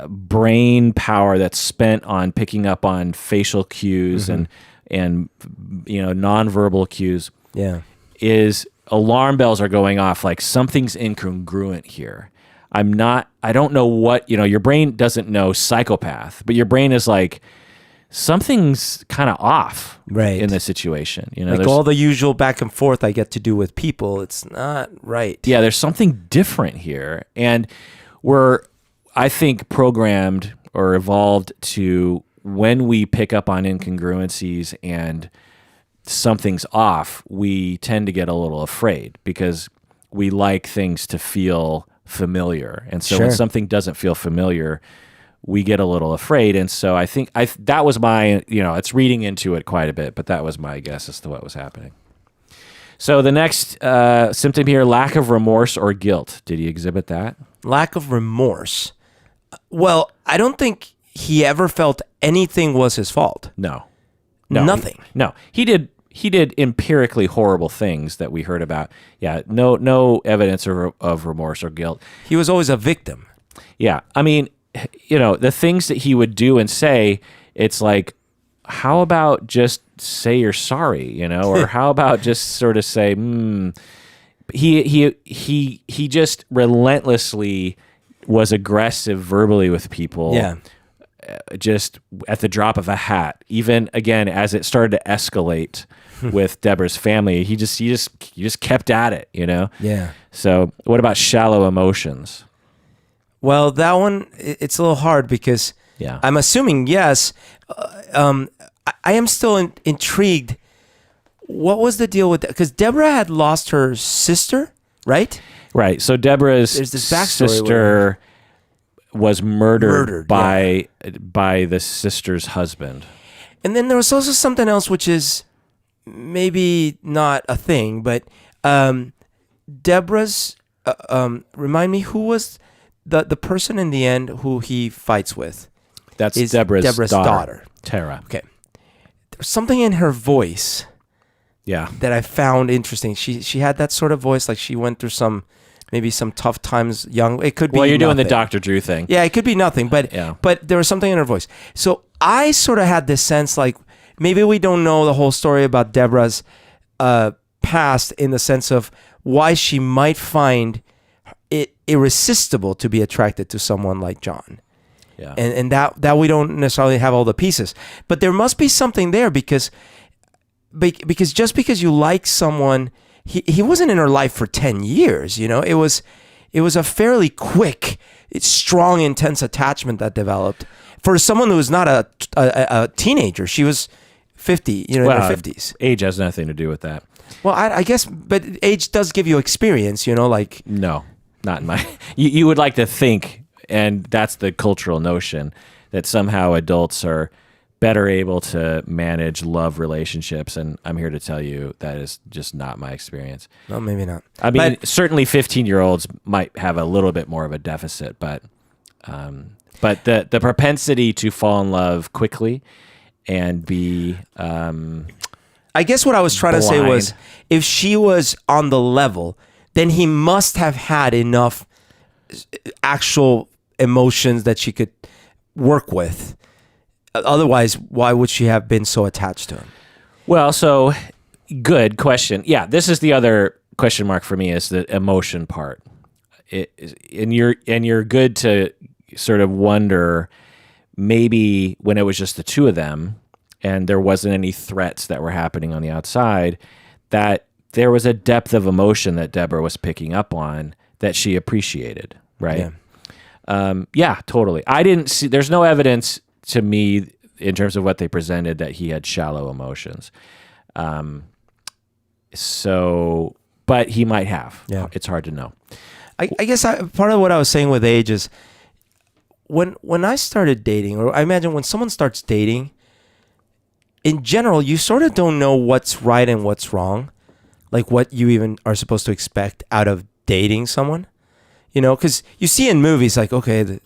brain power that's spent on picking up on facial cues and nonverbal cues, is alarm bells are going off. Like something's incongruent here. I don't know what, your brain doesn't know psychopath, but your brain is like, something's kind of off in this situation. Like all the usual back and forth I get to do with people, it's not right. Yeah, there's something different here. And we're, I think, programmed or evolved to, when we pick up on incongruencies and something's off, we tend to get a little afraid because we like things to feel familiar. And so when something doesn't feel familiar, we get a little afraid. And so I think that was my, it's reading into it quite a bit, but that was my guess as to what was happening. So the next symptom here, lack of remorse or guilt. Did he exhibit that? Lack of remorse. Well, I don't think he ever felt anything was his fault. No. Nothing. He did empirically horrible things that we heard about. Yeah. No evidence of remorse or guilt. He was always a victim. Yeah. I mean, the things that he would do and say, it's like, how about just say you're sorry, or how about just sort of say, he just relentlessly was aggressive verbally with people. Yeah. Just at the drop of a hat. Even again, as it started to escalate with Deborah's family, he just kept at it, Yeah. So what about shallow emotions? Well, that one, it's a little hard because I'm assuming yes. I am still intrigued. What was the deal with that? Because Deborah had lost her sister, right? Right. So Deborah's sister was murdered by the sister's husband. And then there was also something else, which is maybe not a thing, but Deborah's, remind me, who was the person in the end who he fights with? That's Deborah's daughter. Tara. Okay. There's something in her voice that I found interesting. She had that sort of voice, like she went through maybe some tough times young. It could be you're doing nothing. The Dr. Drew thing. Yeah, it could be nothing, but there was something in her voice. So I sort of had this sense like maybe we don't know the whole story about Deborah's past in the sense of why she might find irresistible to be attracted to someone like John. Yeah. And that we don't necessarily have all the pieces, but there must be something there because just because you like someone, he wasn't in her life for 10 years, you know. It was a fairly quick, strong, intense attachment that developed for someone who was not a teenager. She was 50, you know, in her 50s. Age has nothing to do with that. Well, I guess, but age does give you experience, you know, like... No, not in my... You would like to think, and that's the cultural notion, that somehow adults are better able to manage love relationships, and I'm here to tell you that is just not my experience. No, maybe not. I mean, certainly 15-year-olds might have a little bit more of a deficit, but the propensity to fall in love quickly and be... I guess what I was trying to say was, blind. if she was on the level, then he must have had enough actual emotions that she could work with. Otherwise, why would she have been so attached to him? Well, so good question. Yeah, this is the other question mark for me, is the emotion part. And you're good to sort of wonder, maybe when it was just the two of them and there wasn't any threats that were happening on the outside, that there was a depth of emotion that Deborah was picking up on that she appreciated, right? Yeah, totally. I didn't see, there's no evidence to me in terms of what they presented that he had shallow emotions. So, but he might have. Yeah. It's hard to know. I guess part of what I was saying with age is when I started dating, or I imagine when someone starts dating, in general, you sort of don't know what's right and what's wrong, like what you even are supposed to expect out of dating someone, you know, because you see in movies like, okay, the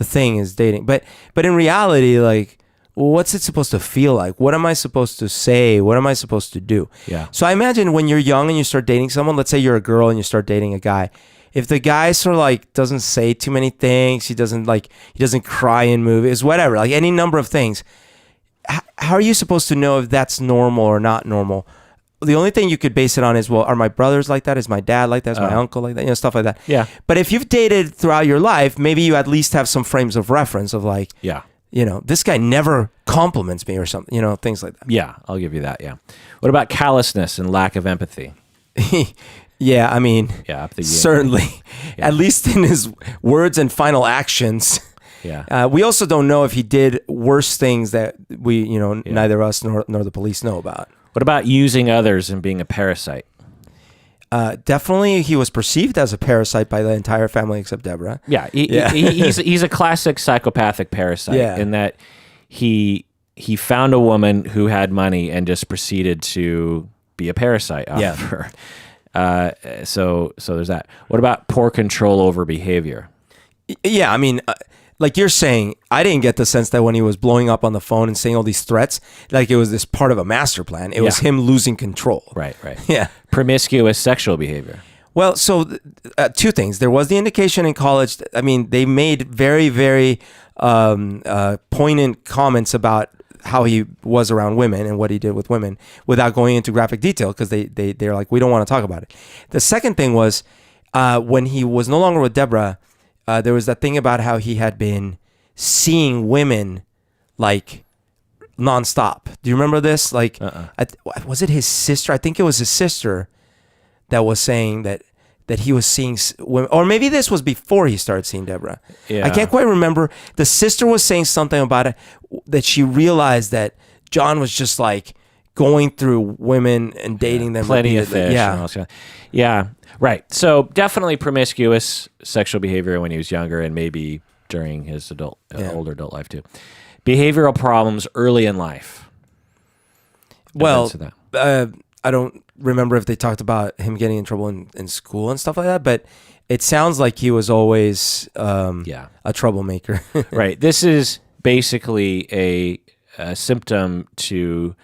thing is dating, but in reality, like, what's it supposed to feel like? What am I supposed to say? What am I supposed to do? Yeah. So I imagine when you're young and you start dating someone, let's say you're a girl and you start dating a guy, if the guy sort of like doesn't say too many things, he doesn't cry in movies, whatever, like any number of things, how are you supposed to know if that's normal or not normal? The only thing you could base it on is, well, are my brothers like that? Is my dad like that? Is my uncle like that? You know, stuff like that. Yeah. But if you've dated throughout your life, maybe you at least have some frames of reference of like, Yeah. you know, this guy never compliments me or something, you know, things like that. Yeah, I'll give you that, yeah. What about callousness and lack of empathy? Yeah, I mean, Yeah, up the yin. certainly, at least in his words and final actions. Yeah. We also don't know if he did worse things that we, you know, neither us nor the police know about. What about using others and being a parasite? Definitely, he was perceived as a parasite by the entire family except Deborah. Yeah, he's a classic psychopathic parasite in that he found a woman who had money and just proceeded to be a parasite off of her. So there's that. What about poor control over behavior? Yeah, I mean, like you're saying, I didn't get the sense that when he was blowing up on the phone and saying all these threats, like it was this part of a master plan. It was him losing control. Right. Yeah. Promiscuous sexual behavior. Well, so two things. There was the indication in college. I mean, they made very, very poignant comments about how he was around women and what he did with women without going into graphic detail because they're like, we don't want to talk about it. The second thing was when he was no longer with Deborah, there was that thing about how he had been seeing women like nonstop. Do you remember this? Like, was it his sister? I think it was his sister that was saying that he was seeing women, or maybe this was before he started seeing Deborah. Yeah. I can't quite remember. The sister was saying something about it, that she realized that John was just like going through women and dating them. Plenty of fish. Yeah. Right. So definitely promiscuous sexual behavior when he was younger and maybe during his older adult life too. Behavioral problems early in life. Well, I don't remember if they talked about him getting in trouble in school and stuff like that, but it sounds like he was always a troublemaker. Right. This is basically a symptom to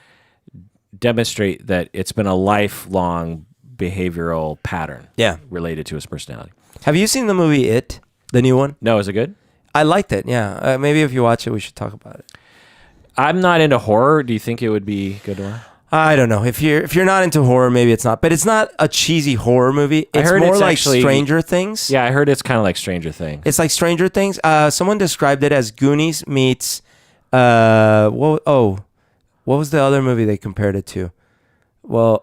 demonstrate that it's been a lifelong behavioral pattern related to his personality. Have you seen the movie It, the new one? No, is it good? I liked it, maybe if you watch it, we should talk about it. I'm not into horror. Do you think it would be good horror? I don't know. If you're not into horror, maybe it's not. But it's not a cheesy horror movie. It's more like Stranger Things. Yeah, I heard it's kind of like Stranger Things. It's like Stranger Things. Someone described it as Goonies meets. What was the other movie they compared it to? Well,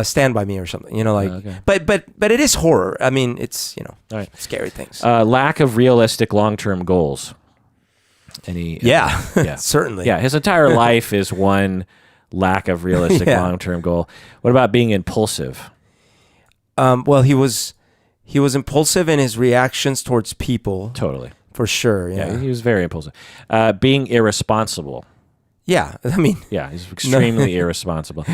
Stand By Me or something. Okay. But it is horror. I mean, it's All right. scary things. Lack of realistic long-term goals. Yeah, certainly. Yeah, his entire life is one lack of realistic long-term goal. What about being impulsive? Well, he was impulsive in his reactions towards people. Totally. For sure, yeah. He was very impulsive. Being irresponsible. Yeah, I mean... Yeah, he's extremely irresponsible.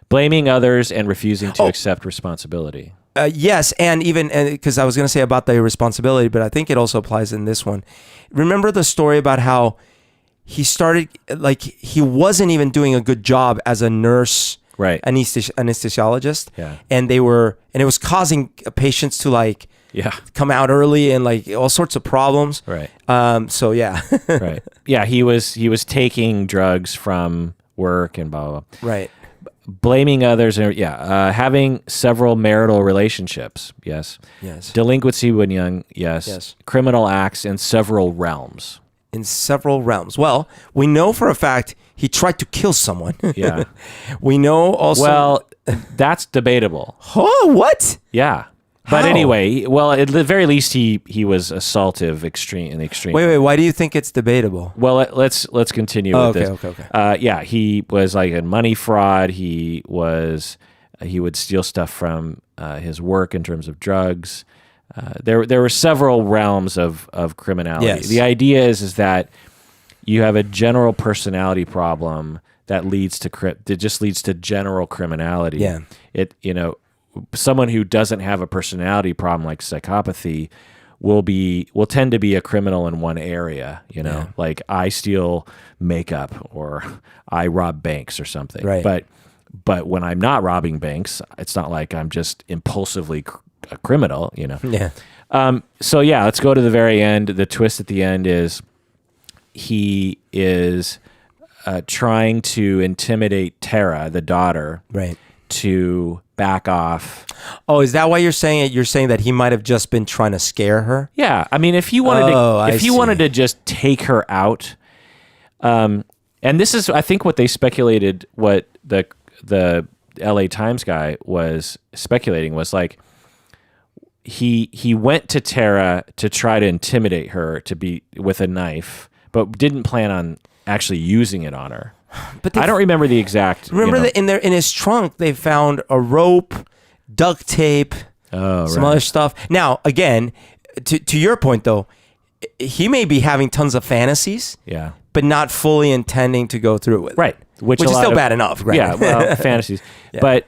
Blaming others and refusing to accept responsibility. Yes, and even because I was going to say about the irresponsibility, but I think it also applies in this one. Remember the story about how he started, like, he wasn't even doing a good job as a nurse, right? Anesthesiologist. Yeah. And it was causing patients to, like, come out early and, like, all sorts of problems. Right. So, yeah. Right. Yeah, he was taking drugs from work and blah, blah, blah. Right. Blaming others, having several marital relationships, yes. Delinquency when young, yes. Criminal acts in several realms. In several realms. Well, we know for a fact he tried to kill someone. Yeah. We know also... Well, that's debatable. Oh, what? Yeah. But anyway, well, at the very least, he was assaultive in the extreme. Wait. Why do you think it's debatable? Well, let's continue with this. Okay. He was like a money fraud. He would steal stuff from his work in terms of drugs. There were several realms of criminality. Yes. The idea is that you have a general personality problem that just leads to general criminality. Yeah. Someone who doesn't have a personality problem like psychopathy will tend to be a criminal in one area, like I steal makeup or I rob banks or something. Right. But when I'm not robbing banks, it's not like I'm just impulsively a criminal, Yeah. So let's go to the very end. The twist at the end is he is trying to intimidate Tara, the daughter, right, to back off. Oh, is that why you're saying it? You're saying that he might have just been trying to scare her? Yeah, I mean, if he wanted to just take her out, and this is, I think, what they speculated. What the L.A. Times guy was speculating was like he went to Tara to try to intimidate her with a knife, but didn't plan on actually using it on her. But I don't remember the exact. Remember that in his trunk they found a rope, duct tape, some other stuff. Now, again, to your point though, he may be having tons of fantasies, but not fully intending to go through with it. Right, which is still bad enough, right? Yeah, well, fantasies. Yeah. But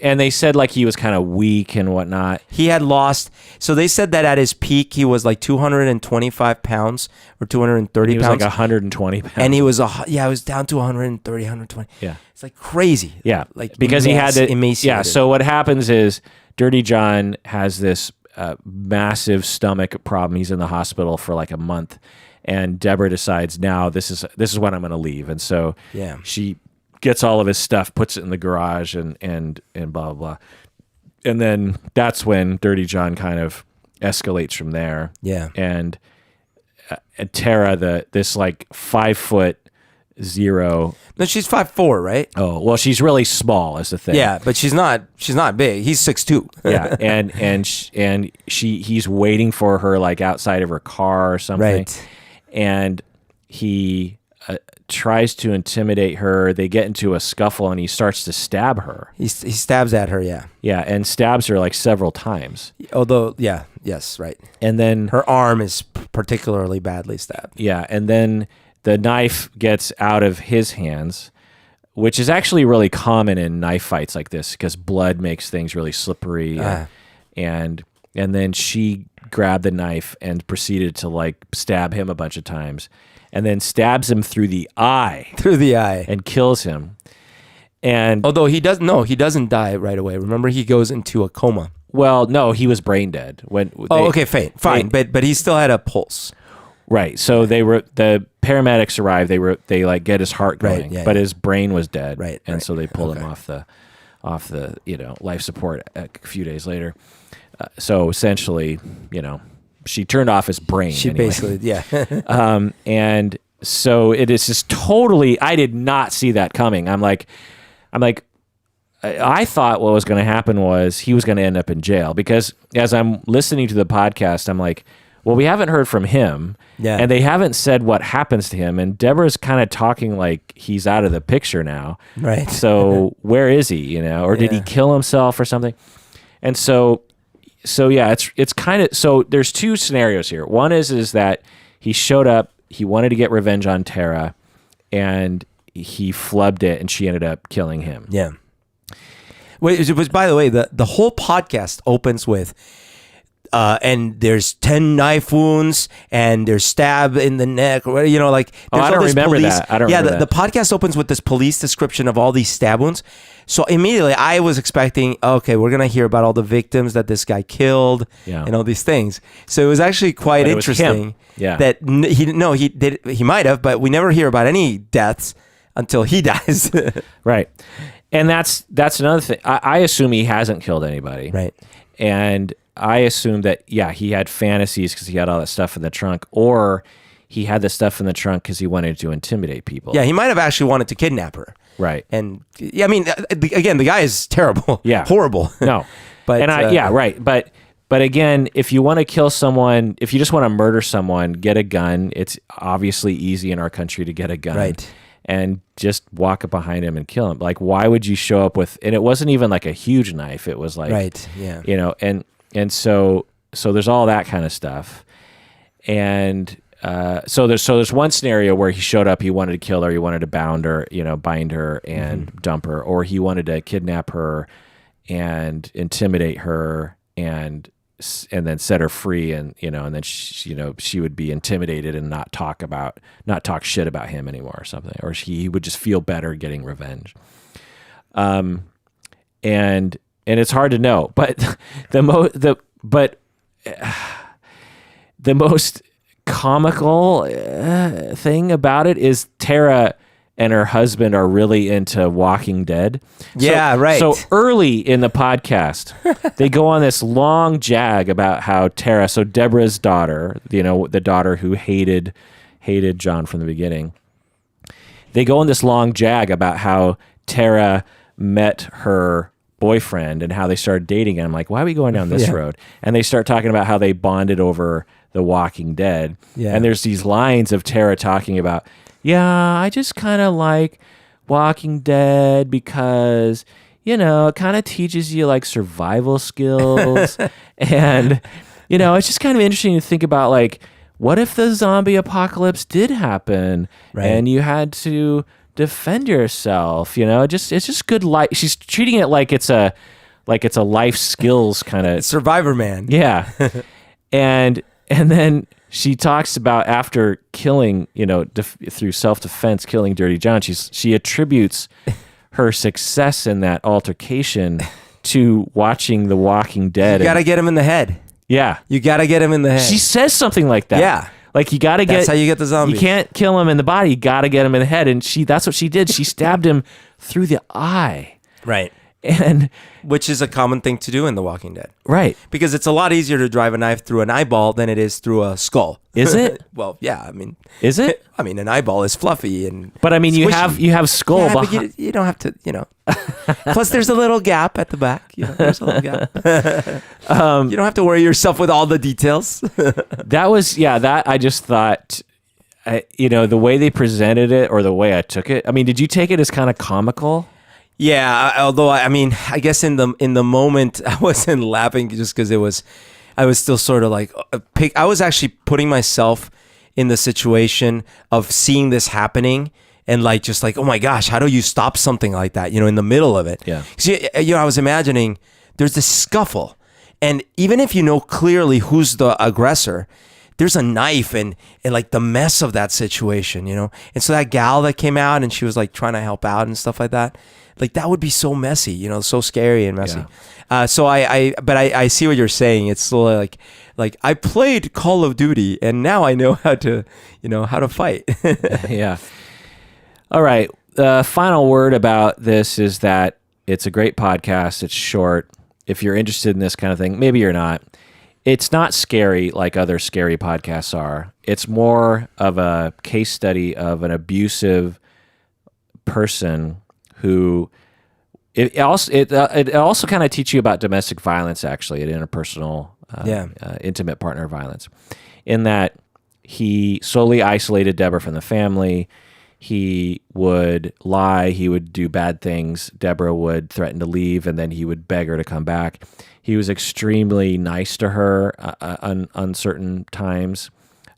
and they said like he was kind of weak and whatnot. He had lost. So they said that at his peak, he was like 225 pounds or 230 he was pounds. Like 120 pounds. And he was down to 130, 120. Yeah. It's like crazy. Yeah. Like because he had to. Emaciated. Yeah. So what happens is Dirty John has this massive stomach problem. He's in the hospital for like a month. And Deborah decides now this is when I'm going to leave. And so she gets all of his stuff, puts it in the garage, and blah, blah, blah. And then that's when Dirty John kind of escalates from there. Yeah. And Tara, this like 5'0". No, she's 5'4", right? Oh, well, she's really small is the thing. Yeah, but she's not big. He's 6'2". Yeah, and he's waiting for her like outside of her car or something. Right. And he tries to intimidate her. They get into a scuffle, and he starts to stab her. He stabs at her, yeah. Yeah, and stabs her like several times. Although, yes, right. And then her arm is particularly badly stabbed. Yeah, and then the knife gets out of his hands, which is actually really common in knife fights like this because blood makes things really slippery. And then she grabbed the knife and proceeded to like stab him a bunch of times. And then stabs him through the eye. And kills him. And although he doesn't die right away. Remember, he goes into a coma. Well, no, he was brain dead. Fine. But he still had a pulse. Right. So the paramedics arrived. They like get his heart going, but his brain was dead. Right. And so they pulled him off the life support a few days later. So essentially, she turned off his brain. She anyway. basically, and so it is just totally. I did not see that coming. I'm like, I thought what was going to happen was he was going to end up in jail, because as I'm listening to the podcast, I'm like, well, we haven't heard from him, and they haven't said what happens to him, and Deborah's kind of talking like he's out of the picture now. Right. So where is he? Or did he kill himself or something? And so yeah, it's kind of, so there's two scenarios here. One is that he showed up, he wanted to get revenge on Tara, and he flubbed it, and she ended up killing him. Yeah. Wait, it was, by the way, the whole podcast opens with, and there's 10 knife wounds, and there's stab in the neck, or like. I don't remember that. I don't remember that. The podcast opens with this police description of all these stab wounds. So immediately I was expecting, okay, we're gonna hear about all the victims that this guy killed, and all these things. So it was actually quite interesting. That he might have, but we never hear about any deaths until he dies. Right. And that's another thing. I assume he hasn't killed anybody. Right. And I assume that, he had fantasies because he had all that stuff in the trunk, or he had the stuff in the trunk because he wanted to intimidate people. Yeah, he might have actually wanted to kidnap her. Right. And I mean, again, the guy is terrible. Yeah. Horrible. No. But right. But again, if you want to kill someone, if you just want to murder someone, get a gun. It's obviously easy in our country to get a gun. Right. And just walk up behind him and kill him. Like, why would you show up with? And it wasn't even like a huge knife. It was like, right, yeah, and so there's all that kind of stuff. And so there's one scenario where he showed up, he wanted to kill her, he wanted to bind her and dump her, or he wanted to kidnap her and intimidate her and then set her free, and then she would be intimidated and not talk shit about him anymore or something, or he would just feel better getting revenge. And it's hard to know, but the most comical thing about it is Tara and her husband are really into Walking Dead. Right. So early in the podcast, they go on this long jag about how Tara, so Deborah's daughter, the daughter who hated John from the beginning, they go on this long jag about how Tara met her boyfriend and how they started dating. And I'm like, why are we going down this road? And they start talking about how they bonded over The Walking Dead. Yeah. And there's these lines of Tara talking about, I just kind of like Walking Dead because, it kind of teaches you like survival skills. And, it's just kind of interesting to think about, like, what if the zombie apocalypse did happen and you had to defend yourself? It's just good life. She's treating it like it's a life skills kind of Survivor Man. Yeah. And then she talks about, after killing, through self-defense, killing Dirty John, she attributes her success in that altercation to watching The Walking Dead. You got to get him in the head. Yeah. You got to get him in the head. She says something like that. Yeah. Like, you got to That's how you get the zombie. You can't kill him in the body. You got to get him in the head. And that's what she did. She stabbed him through the eye. Right. And which is a common thing to do in The Walking Dead. Right. Because it's a lot easier to drive a knife through an eyeball than it is through a skull. Is it? Well, yeah. I mean, is it? I mean, an eyeball is fluffy but I mean, squishy. you have skull but you don't have to, Plus, there's a little gap at the back. There's a little gap. You don't have to worry yourself with all the details. That I just thought, the way they presented it, or the way I took it. I mean, did you take it as kind of comical? Yeah, although I guess in the moment I wasn't laughing just because I was still sort of like, I was actually putting myself in the situation of seeing this happening and just like, oh my gosh, how do you stop something like that? In the middle of it. Yeah. See, I was imagining there's this scuffle, and even if you know clearly who's the aggressor, there's a knife and like the mess of that situation, you know? And so that gal that came out and she was like trying to help out and stuff like that, like that would be so messy, you know, so scary and messy. So I see what you're saying. It's still like I played Call of Duty and now I know how to fight. Yeah. All right. The final word about this is that it's a great podcast. It's short. If you're interested in this kind of thing, maybe you're not. It's not scary like other scary podcasts are. It's more of a case study of an abusive person who it also kind of teaches you about domestic violence, actually, and interpersonal, intimate partner violence, in that he slowly isolated Deborah from the family. He would lie. He would do bad things. Deborah would threaten to leave, and then he would beg her to come back. He was extremely nice to her on certain times,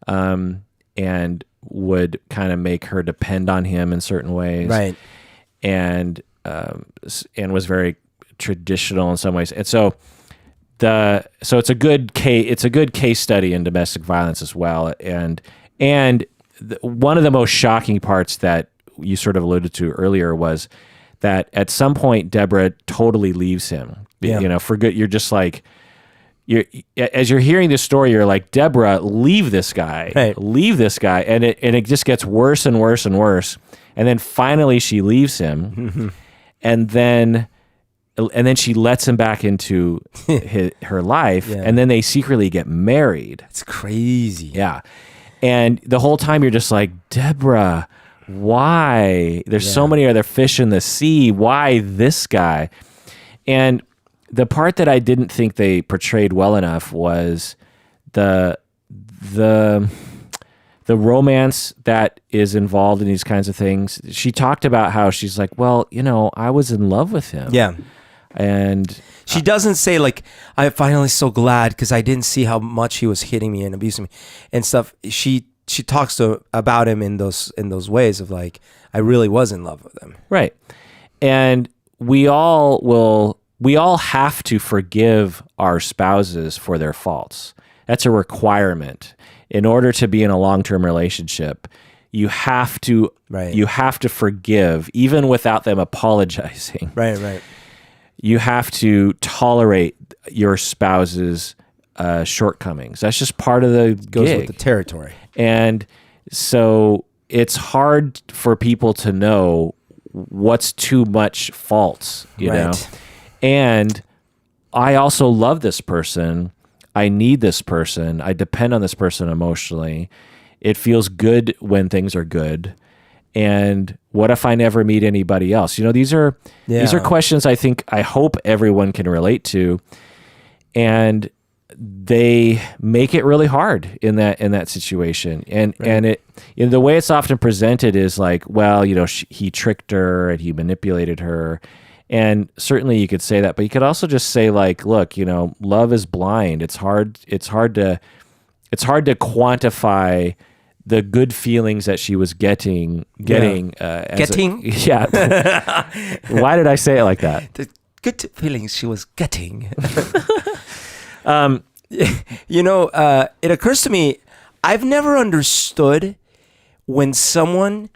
and would kind of make her depend on him in certain ways. Right. And was very traditional in some ways. And so it's a good case study in domestic violence as well. And one of the most shocking parts that you sort of alluded to earlier was that at some point Deborah totally leaves him, for good. You're just like, as you're hearing this story, you're like, Deborah, leave this guy, leave this guy. And it just gets worse and worse and worse. And then finally she leaves him and then she lets him back into her life. Yeah. And then they secretly get married. It's crazy. Yeah. And the whole time you're just like, Deborah, why? There's so many other fish in the sea. Why this guy? And the part that I didn't think they portrayed well enough was the romance that is involved in these kinds of things. She talked about how she's like, well, I was in love with him. Yeah. And she doesn't say like, I'm finally so glad because I didn't see how much he was hitting me and abusing me and stuff. She talks about him in those ways of like, I really was in love with him. Right. And we all have to forgive our spouses for their faults. That's a requirement. In order to be in a long-term relationship, you have to forgive even without them apologizing. Right. You have to tolerate your spouse's shortcomings. That's just part of the goes gig. With the territory. And so it's hard for people to know what's too much faults, you know? And I also love this person. I need this person. I depend on this person emotionally. It feels good when things are good. And what if I never meet anybody else? These are questions I hope everyone can relate to. And they make it really hard in that situation. And it, the way it's often presented is like, well, he tricked her and he manipulated her. And certainly you could say that, but you could also just say like, look, love is blind. It's hard to quantify the good feelings that she was getting. Getting? Yeah. Why did I say it like that? The good feelings she was getting. It occurs to me, I've never understood when someone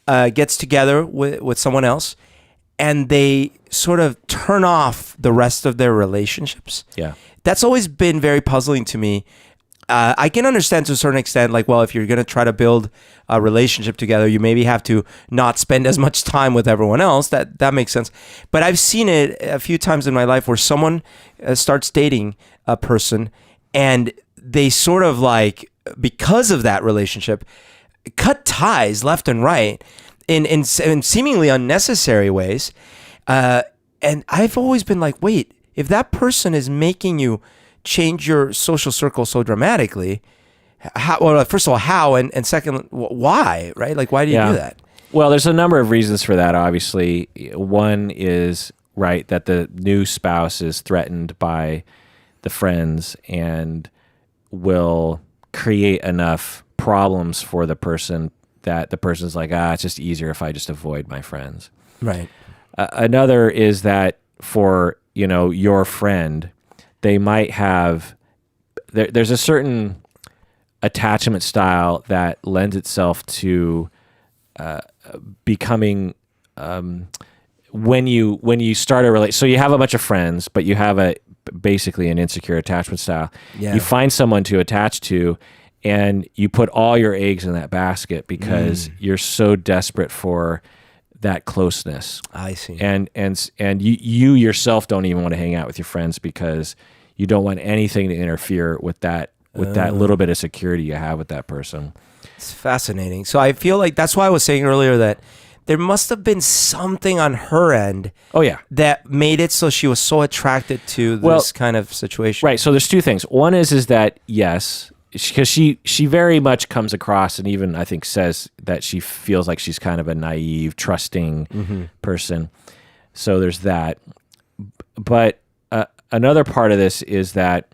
gets together with someone else and they sort of turn off the rest of their relationships. Yeah. That's always been very puzzling to me. I can understand to a certain extent, like, well, if you're going to try to build a relationship together, you maybe have to not spend as much time with everyone else. That makes sense. But I've seen it a few times in my life where someone starts dating a person and they sort of like, because of that relationship, cut ties left and right in seemingly unnecessary ways. And I've always been like, wait, if that person is making you change your social circle so dramatically, first of all, how, and second, why, right? Like, why do you do that? Well, there's a number of reasons for that, obviously. One is, right, that the new spouse is threatened by the friends and will create enough problems for the person that the person's like, it's just easier if I just avoid my friends. Right. Another is that for, your friend, they might have, there's a certain attachment style that lends itself to becoming when you start a relationship. So you have a bunch of friends, but you have basically an insecure attachment style. Yeah. You find someone to attach to, and you put all your eggs in that basket because you're so desperate for that closeness. I see. And you yourself don't even want to hang out with your friends because you don't want anything to interfere with that little bit of security you have with that person. It's fascinating. So I feel like that's why I was saying earlier that there must have been something on her end. Oh yeah, that made it so she was so attracted to this kind of situation. Right. So there's two things. One is that yes, because she very much comes across and even I think says that she feels like she's kind of a naive, trusting person. So there's that. But another part of this is that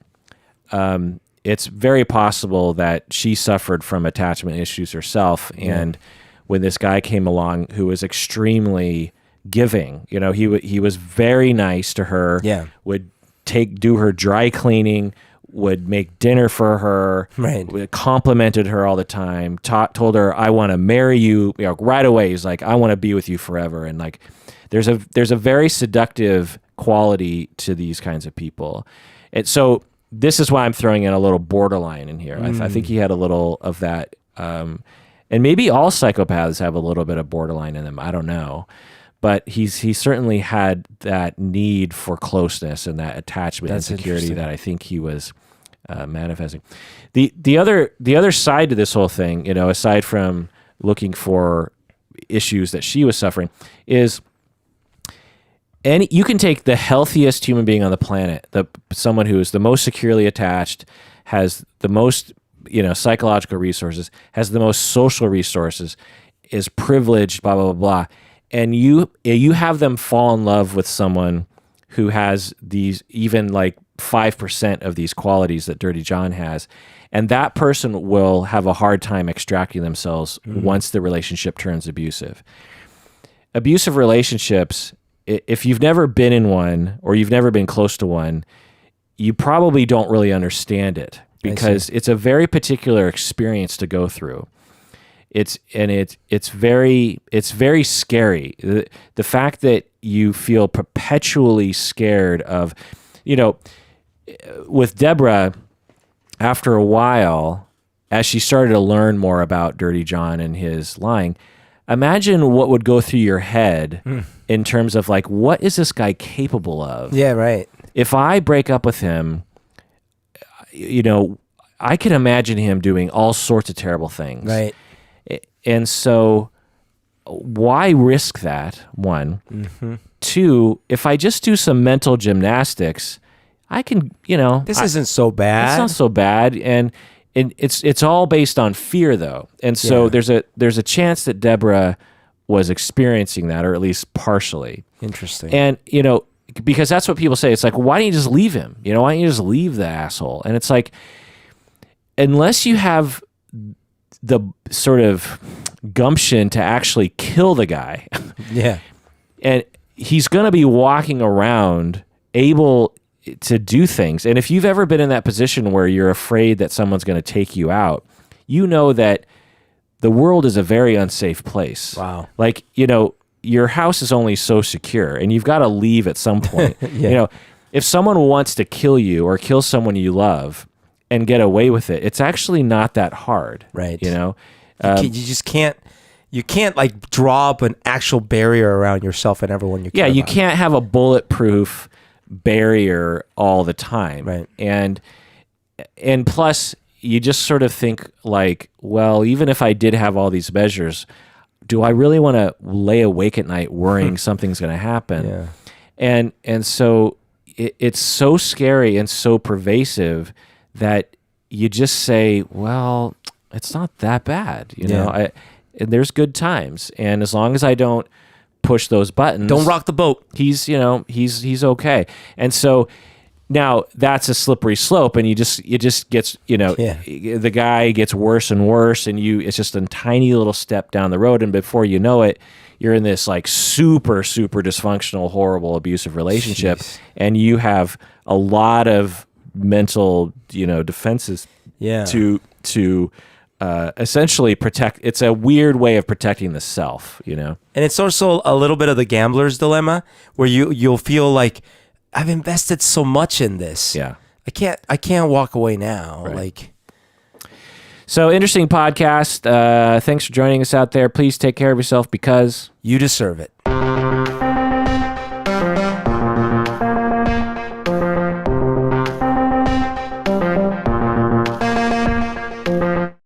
it's very possible that she suffered from attachment issues herself, and when this guy came along who was extremely giving, he was very nice to her. Yeah. Would do her dry cleaning, would make dinner for her, right. Complimented her all the time, told her, I want to marry you, right away. He's like, I want to be with you forever. And like, there's a very seductive quality to these kinds of people. And so this is why I'm throwing in a little borderline in here. I think he had a little of that. And maybe all psychopaths have a little bit of borderline in them. I don't know. But he certainly had that need for closeness and that attachment and security that I think he was manifesting. The other side to this whole thing, aside from looking for issues that she was suffering, is you can take the healthiest human being on the planet, someone who is the most securely attached, has the most psychological resources, has the most social resources, is privileged, blah blah blah blah. And you have them fall in love with someone who has these, even like 5% of these qualities that Dirty John has, and that person will have a hard time extracting themselves once the relationship turns abusive. Abusive relationships, if you've never been in one or you've never been close to one, you probably don't really understand it because it's a very particular experience to go through. It's very scary. The fact that you feel perpetually scared of, with Deborah, after a while, as she started to learn more about Dirty John and his lying, imagine what would go through your head in terms of like, what is this guy capable of? Yeah, right. If I break up with him, I can imagine him doing all sorts of terrible things. Right. And so why risk that, one? Two, if I just do some mental gymnastics, I can, This isn't so bad. It's not so bad. And it's all based on fear, though. And so there's a chance that Deborah was experiencing that, or at least partially. Interesting. And, because that's what people say. It's like, why don't you just leave him? Why don't you just leave the asshole? And it's like, unless you have the sort of gumption to actually kill the guy. Yeah. And he's going to be walking around able to do things. And if you've ever been in that position where you're afraid that someone's going to take you out, you know that the world is a very unsafe place. Wow. Like, your house is only so secure and you've got to leave at some point. If someone wants to kill you or kill someone you love and get away with it, it's actually not that hard. Right. You just can't. You can't like draw up an actual barrier around yourself and everyone you care you about. Can't have a bulletproof barrier all the time. Right. And plus, you just sort of think like, well, even if I did have all these measures, do I really want to lay awake at night worrying something's going to happen? Yeah. And so it's so scary and so pervasive that you just say, well, it's not that bad, and there's good times, and as long as I don't push those buttons, don't rock the boat. He's okay. And so now that's a slippery slope, and it just gets the guy gets worse and worse, and it's just a tiny little step down the road, and before you know it, you're in this like super super dysfunctional, horrible, abusive relationship. Jeez. And you have a lot of mental defenses to to essentially protect. It's a weird way of protecting the self, And it's also a little bit of the gambler's dilemma, where you'll feel like, I've invested so much in this. Yeah. I can't walk away now. Right. So interesting podcast. Thanks for joining us out there. Please take care of yourself because you deserve it.